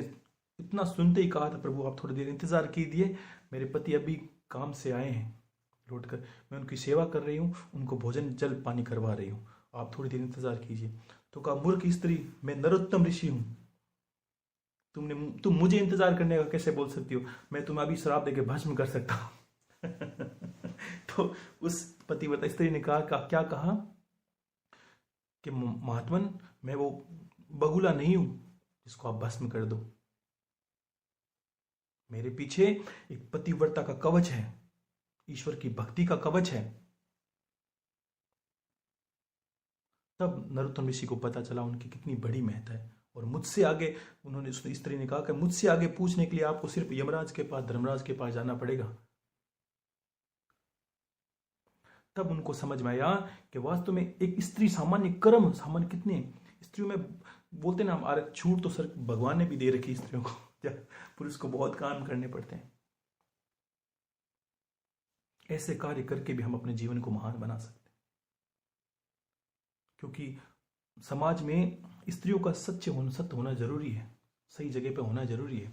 इतना सुनते ही कहा था, प्रभु आप थोड़ी देर इंतजार कीजिए, मेरे पति अभी काम से आए हैं लौटकर, मैं उनकी सेवा कर रही हूँ, उनको भोजन जल पानी करवा रही हूँ, आप थोड़ी देर इंतजार कीजिए। तो कहा, मूर्ख स्त्री, मैं नरोत्तम ऋषि हूँ, तुम मुझे इंतजार करने का कैसे बोल सकती हो, मैं तुम्हें अभी श्राप देके भस्म कर सकता हूँ। तो उस पतिव्रता स्त्री ने कहा, क्या कहा कि महात्मन, मैं वो बगुला नहीं हूं जिसको आप भस्म कर दो, मेरे पीछे एक पतिव्रता का कवच है, ईश्वर की भक्ति का कवच है। तब नरोत्तम ऋषि को पता चला उनकी कितनी बड़ी महत्ता है। और मुझसे आगे, उन्होंने, उस स्त्री ने कहा कि मुझसे आगे पूछने के लिए आपको सिर्फ यमराज के पास, धर्मराज के पास जाना पड़ेगा। तब उनको समझ में आया कि वास्तव में एक स्त्री सामान्य कर्म, सामान्य कितने स्त्रियों में बोलते ना, हमारे छूट तो सर भगवान ने भी दे रखी स्त्रियों को, पुरुष को बहुत काम करने पड़ते हैं। ऐसे कार्य करके भी हम अपने जीवन को महान बना सकते हैं, क्योंकि समाज में स्त्रियों का सत्य होना जरूरी है, सही जगह पे होना जरूरी है।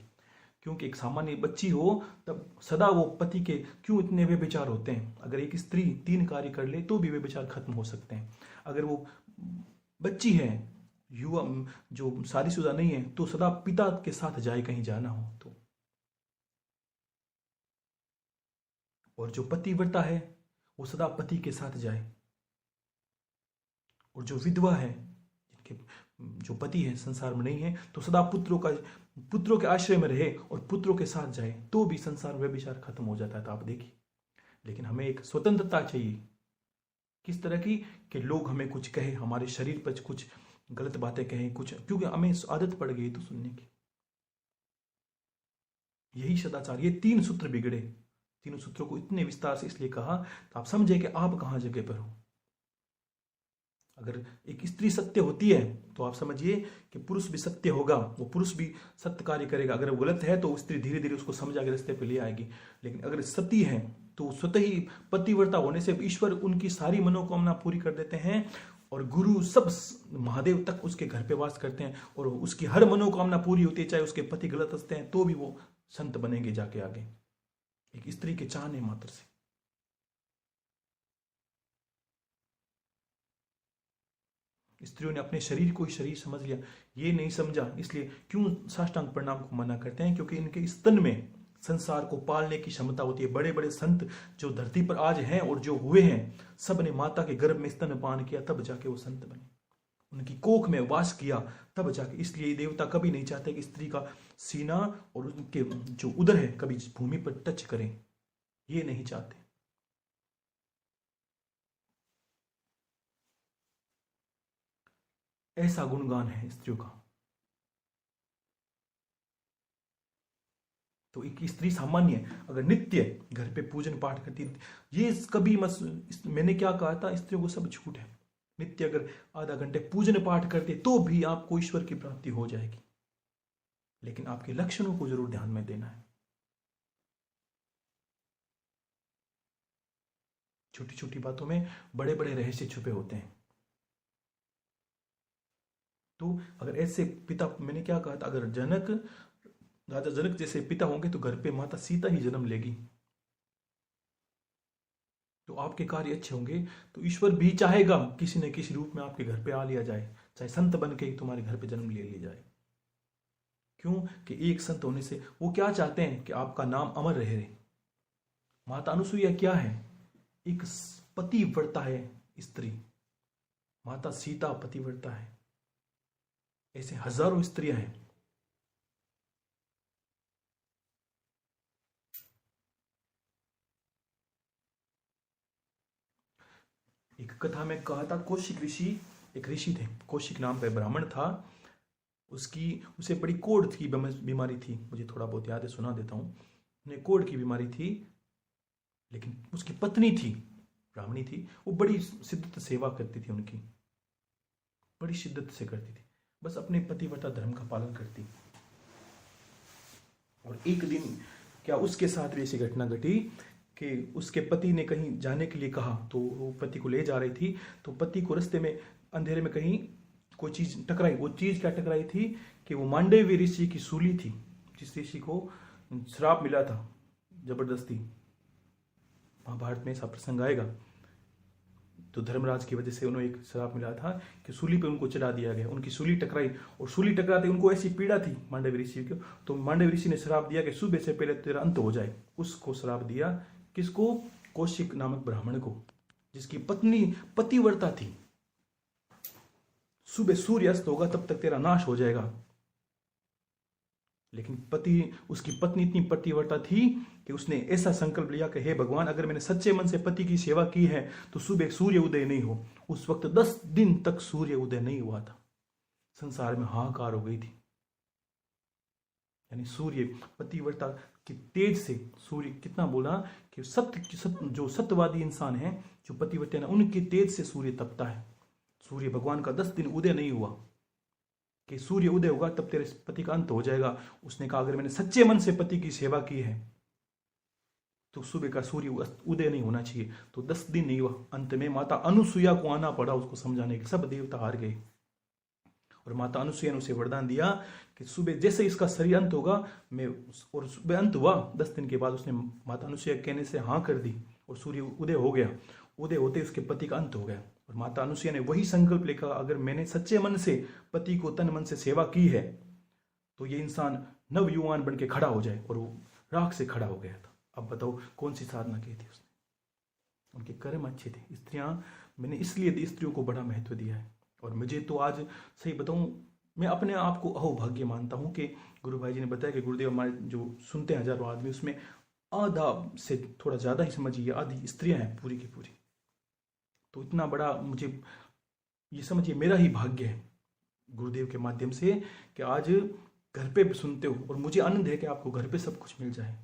क्योंकि एक सामान्य बच्ची हो तब सदा वो पति के क्यों इतने वे विचार होते हैं। अगर एक स्त्री 3 कार्य कर ले तो भी वे विचार खत्म हो सकते हैं। अगर वो बच्ची है, युवा, जो शादीशुदा नहीं है, तो सदा पिता के साथ जाए कहीं जाना हो तो। और जो पतिव्रता है वो सदा पति के साथ जाए। और जो विधवा है, जिनके जो पति है संसार में नहीं है, तो सदा पुत्रों के आश्रय में रहे और पुत्रों के साथ जाए, तो भी संसार में विचार खत्म हो जाता है। तो आप देखिए, लेकिन हमें एक स्वतंत्रता चाहिए। किस तरह की? कि लोग हमें कुछ कहे, हमारे शरीर पर कुछ गलत बातें कहें, कुछ, क्योंकि हमें आदत पड़ गई तो सुनने की। यही सदाचार, ये 3 सूत्र बिगड़े। 3 सूत्रों को इतने विस्तार से इसलिए कहा तो आप समझे कि आप कहां जगह पर हो। अगर एक स्त्री सत्य होती है तो आप समझिए कि पुरुष भी सत्य होगा, वो पुरुष भी सत्य कार्य करेगा। अगर वो गलत है तो स्त्री धीरे धीरे उसको समझा के रास्ते पे ले आएगी। लेकिन अगर सती है तो स्वतः ही पतिव्रता होने से ईश्वर उनकी सारी मनोकामना पूरी कर देते हैं, और गुरु सब महादेव तक उसके घर पे वास करते हैं, और उसकी हर मनोकामना पूरी होती है। चाहे उसके पति गलत हंसते हैं तो भी वो संत बनेंगे जाके आगे, एक स्त्री के चाहने मात्र से। स्त्रियों ने अपने शरीर को ही शरीर समझ लिया, ये नहीं समझा। इसलिए क्यों साष्टांग प्रणाम को मना करते हैं? क्योंकि इनके स्तन में संसार को पालने की क्षमता होती है। बड़े बड़े संत जो धरती पर आज हैं और जो हुए हैं, सब ने माता के गर्भ में स्तनपान किया, तब जाके वो संत बने, उनकी कोख में वास किया, तब जाके। इसलिए देवता कभी नहीं चाहते कि स्त्री का सीना और उनके जो उदर है कभी भूमि पर टच करें, ये नहीं चाहते। ऐसा गुणगान है स्त्रियों का। तो एक स्त्री सामान्य अगर नित्य घर पे पूजन पाठ करती, ये कभी मत, मैंने क्या कहा था, स्त्रियों को सब छूट है। नित्य अगर आधा घंटे पूजन पाठ करते तो भी आपको ईश्वर की प्राप्ति हो जाएगी। लेकिन आपके लक्षणों को जरूर ध्यान में देना है। छोटी छोटी बातों में बड़े बड़े रहस्य छुपे होते हैं। तो अगर ऐसे पिता, मैंने क्या कहा था, अगर राजा जनक जैसे पिता होंगे तो घर पे माता सीता ही जन्म लेगी, तो आपके कार्य अच्छे होंगे, तो ईश्वर भी चाहेगा किसी न किसी रूप में आपके घर पे आ लिया जाए, चाहे संत बन के तुम्हारे घर पे जन्म ले लिया जाए। क्यों? कि एक संत होने से वो क्या चाहते हैं कि आपका नाम अमर रहे। माता अनुसुईया क्या है? एक पतिव्रता है स्त्री। माता सीता पतिव्रता है। ऐसे हजारों स्त्रियां हैं। एक कथा में कहा था, कौशिक ऋषि, एक ऋषि थे, कौशिक नाम का ब्राह्मण था। उसे बड़ी कोढ़ की बीमारी थी, मुझे थोड़ा बहुत याद है, सुना देता हूँ। उन्हें कोढ़ की बीमारी थी, लेकिन उसकी पत्नी थी, ब्राह्मणी थी, वो बड़ी शिद्दत सेवा करती थी उनकी, बड़ी शिद्दत से करती थी, बस अपने पतिव्रता धर्म का पालन करती। और एक दिन क्या उसके साथ भी ऐसी घटना घटी कि उसके पति ने कहीं जाने के लिए कहा, तो वो पति को ले जा रही थी, तो पति को रास्ते में अंधेरे में कहीं कोई चीज टकराई। वो चीज क्या टकराई थी कि वो मांडव्य ऋषि की सूली थी, जिस ऋषि को श्राप मिला था जबरदस्ती। महाभारत में ऐसा प्रसंग आएगा। तो धर्मराज की वजह से उन्हें एक श्राप मिला था कि सूली पे उनको चढ़ा दिया गया। उनकी सूली टकराई, और सूली टकराते उनको ऐसी पीड़ा थी मांडव्य ऋषि को, तो मांडव्य ऋषि ने श्राप दिया कि सुबह से पहले तेरा अंत हो जाए। उसको श्राप दिया, किसको? कौशिक नामक ब्राह्मण को, जिसकी पत्नी पतिव्रता थी। सुबह सूर्य अस्त होगा तब तक तेरा नाश हो जाएगा। लेकिन उसकी पत्नी इतनी पतिव्रता थी कि उसने ऐसा संकल्प लिया कि हे भगवान, अगर मैंने सच्चे मन से पति की सेवा की है तो सुबह सूर्य उदय नहीं हो। उस वक्त 10 दिन तक सूर्य उदय नहीं हुआ था। संसार में हाहाकार हो गई थी। यानी सूर्य पतिव्रता की तेज से, सूर्य कितना बोला कि जो सत्यवादी इंसान है, जो पतिव्रता है, उनकी तेज से सूर्य तपता है। सूर्य भगवान का 10 दिन उदय नहीं हुआ कि सूर्य उदय होगा तब तेरे पति का अंत हो जाएगा। उसने कहा अगर मैंने सच्चे मन से पति की सेवा की है तो सुबह का सूर्य उदय नहीं होना चाहिए। तो 10 दिन नहीं हुआ। अंत में माता अनुसुईया को आना पड़ा उसको समझाने के। सब देवता हार गए। और माता अनुसुईया ने उसे वरदान दिया कि सुबह जैसे इसका शरीर अंत होगा मैं, और सुबह अंत हुआ 10 दिन के बाद उसने माता अनुसुईया कहने से हाँ कर दी और सूर्य उदय हो गया। उदय होते उसके पति का अंत हो गया। और माता अनुसुईया ने वही संकल्प लेकर, अगर मैंने सच्चे मन से पति को तन मन से सेवा की है तो ये इंसान नवयुवान बन के खड़ा हो जाए, और वो राख से खड़ा हो गया था। अब बताओ कौन सी साधना की थी उसने? उनके कर्म अच्छे थे। स्त्रियां, मैंने इसलिए स्त्रियों को बड़ा महत्व दिया है। और मुझे तो आज सही बताऊं, मैं अपने आप को अहोभाग्य मानता हूं कि गुरु भाई जी ने बताया कि गुरुदेव हमारे जो सुनते हैं हजारों आदमी, उसमें आधा से थोड़ा ज्यादा ही समझिए आधी स्त्रियां हैं पूरी की पूरी। तो इतना बड़ा मुझे ये समझिए मेरा ही भाग्य है गुरुदेव के माध्यम से कि आज घर पे सुनते हो, और मुझे आनंद है कि आपको घर पे सब कुछ मिल जाए,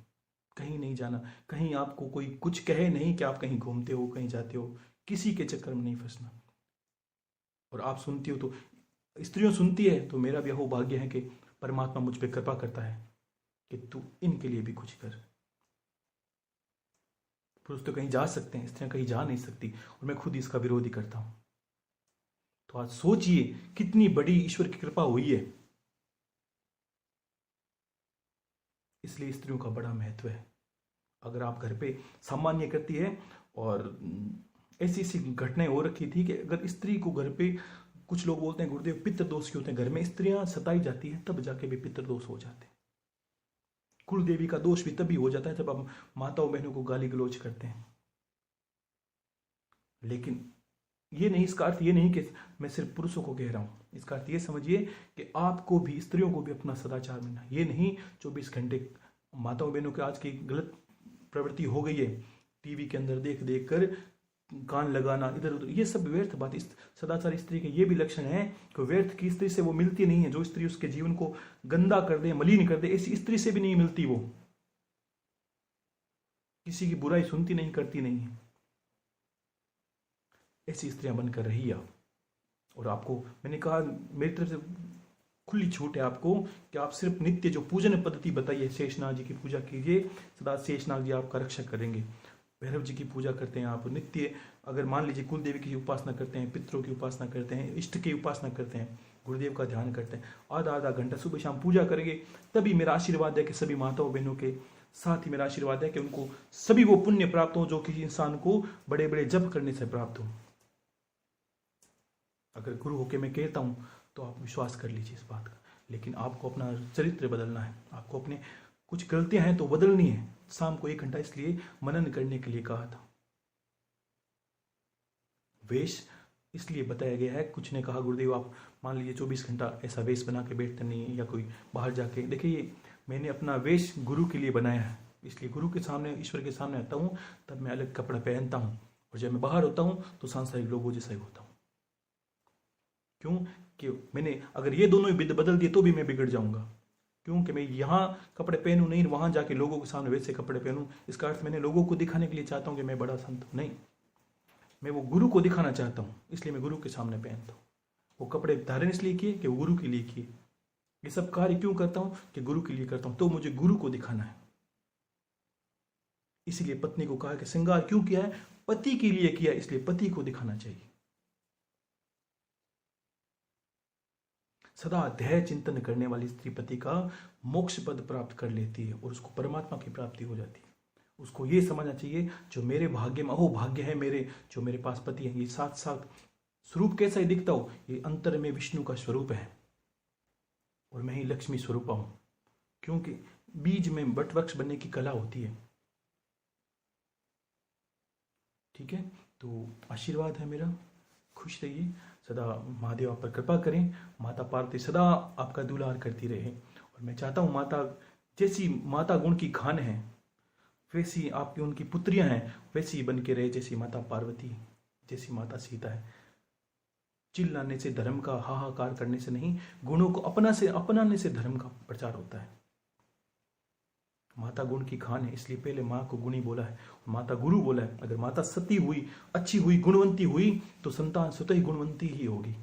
कहीं नहीं जाना, कहीं आपको कोई कुछ कहे नहीं कि आप कहीं घूमते हो, कहीं जाते हो, किसी के चक्कर में नहीं फंसना। और आप सुनती हो तो स्त्रियों सुनती है तो मेरा भी यह भाग्य है कि परमात्मा मुझ पर कृपा करता है कि तू इनके लिए भी कुछ कर। पुरुष तो कहीं जा सकते हैं, स्त्रियां कहीं जा नहीं सकती, और मैं खुद इसका विरोध ही करता हूं। तो आज सोचिए कितनी बड़ी ईश्वर की कृपा हुई है। इसलिए स्त्रियों का बड़ा महत्व है। अगर आप घर पे सामान्य करती है, और ऐसी ऐसी घटनाएं हो रखी थी कि अगर स्त्री को घर पे, कुछ लोग बोलते हैं गुरुदेव पितृ दोष के होते हैं, घर में स्त्रियां सताई जाती है तब जाके भी पितृ दोष हो जाते हैं। कुल देवी का दोष भी तभी हो जाता है जब आप माताओं बहनों को गाली गलौज करते हैं। लेकिन ये नहीं, इसका अर्थ ये नहीं कि मैं सिर्फ पुरुषों को कह रहा हूं। इसका अर्थ ये समझिए कि आपको भी, स्त्रियों को भी अपना सदाचार मिलना। ये नहीं 24 घंटे माताओं बहनों की आज की गलत प्रवृत्ति हो गई है, टीवी के अंदर देख देख कर कान लगाना इधर उधर, ये सब व्यर्थ बात। इस सदाचार स्त्री के ये भी लक्षण है कि व्यर्थ की स्त्री से वो मिलती नहीं है। जो स्त्री उसके जीवन को गंदा कर दे, मलिन कर दे, ऐसी स्त्री से भी नहीं मिलती। वो किसी की बुराई सुनती नहीं, करती नहीं है। ऐसी स्त्रियां बनकर रही आप। और आपको मैंने कहा, मेरी तरफ से खुली छूट है आपको कि आप सिर्फ नित्य जो पूजन पद्धति बताइए, शेषनाग जी की पूजा कीजिए, सदा शेषनाग जी आपका रक्षा करेंगे। भैरव जी की पूजा करते हैं आप नित्य, अगर मान लीजिए कुल देवी की उपासना करते हैं, पितरों की उपासना करते हैं, इष्ट की उपासना करते हैं, गुरुदेव का ध्यान करते हैं, आधा आधा घंटा सुबह शाम पूजा करेंगे, तभी मेरा आशीर्वाद है कि सभी माताओं बहनों के साथ ही मेरा आशीर्वाद है कि उनको सभी वो पुण्य प्राप्त हो जो किसी इंसान को बड़े बड़े जप करने से प्राप्त हो। अगर गुरु होके मैं कहता हूं तो आप विश्वास कर लीजिए इस बात का। लेकिन आपको अपना चरित्र बदलना है, आपको अपने कुछ गलतियां हैं तो बदलनी है। शाम को 1 घंटा इसलिए मनन करने के लिए कहा था। वेश इसलिए बताया गया है, कुछ ने कहा गुरुदेव आप मान लीजिए 24 घंटा ऐसा वेश बना के बैठते नहीं है, या कोई बाहर जाके, देखिए मैंने अपना वेश गुरु के लिए बनाया है, इसलिए गुरु के सामने, ईश्वर के सामने आता हूँ तब मैं अलग कपड़ा पहनता हूँ, और जब मैं बाहर होता हूँ तो सांसारिक लोगों जैसा ही होता हूँ। क्यों कि मैंने अगर ये दोनों ही बदल दिए तो भी मैं बिगड़ जाऊंगा। क्योंकि मैं यहाँ कपड़े पहनूं नहीं, वहां जाके लोगों के सामने वैसे कपड़े पहनूं, इसका अर्थ मैंने लोगों को दिखाने के लिए चाहता हूं कि मैं बड़ा संत हूं, नहीं, मैं वो गुरु को दिखाना चाहता हूं, इसलिए मैं गुरु के सामने पहनता हूं। वो कपड़े धारण इसलिए किए कि वो गुरु के लिए किए। ये सब कार्य क्यों करता हूं कि गुरु के लिए करता हूं, तो मुझे गुरु को दिखाना है। इसीलिए पत्नी को कहा कि श्रृंगार क्यों किया है, पति के लिए किया, इसलिए पति को दिखाना चाहिए। सदा ध्येय चिंतन करने वाली स्त्री पति का मोक्ष पद प्राप्त कर लेती है और उसको परमात्मा की प्राप्ति हो जाती है। उसको ये समझना चाहिए जो मेरे भाग्य में अहो भाग्य है, मेरे जो मेरे पास पति है, ये साथ साथ स्वरूप कैसा ही दिखता हो, ये अंतर में विष्णु का स्वरूप है और मैं ही लक्ष्मी स्वरूपा हूं। क्योंकि बीज में वटवृक्ष बनने की कला होती है। ठीक है, तो आशीर्वाद है मेरा, खुश रहिए, सदा महादेव आप पर कृपा करें, माता पार्वती सदा आपका दुलार करती रहे। और मैं चाहता हूँ माता जैसी माता गुण की खान है, वैसी आपकी उनकी पुत्रियां हैं, वैसी बन के रहे जैसी माता पार्वती, जैसी माता सीता है। चिल्लाने से धर्म का, हाहाकार करने से नहीं, गुणों को अपनाने से धर्म का प्रचार होता है। माता गुण की खान है, इसलिए पहले माँ को गुणी बोला है, माता गुरु बोला है। अगर माता सती हुई, अच्छी हुई, गुणवंती हुई तो संतान स्वतः ही गुणवंती ही होगी।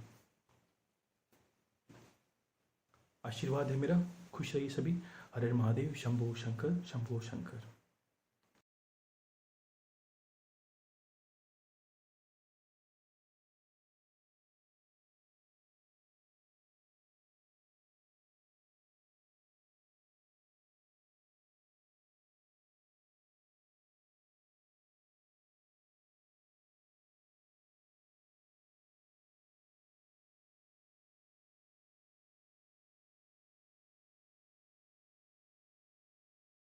आशीर्वाद है मेरा, खुश रहिए सभी। हरे महादेव, शंभो शंकर, शंभो शंकर।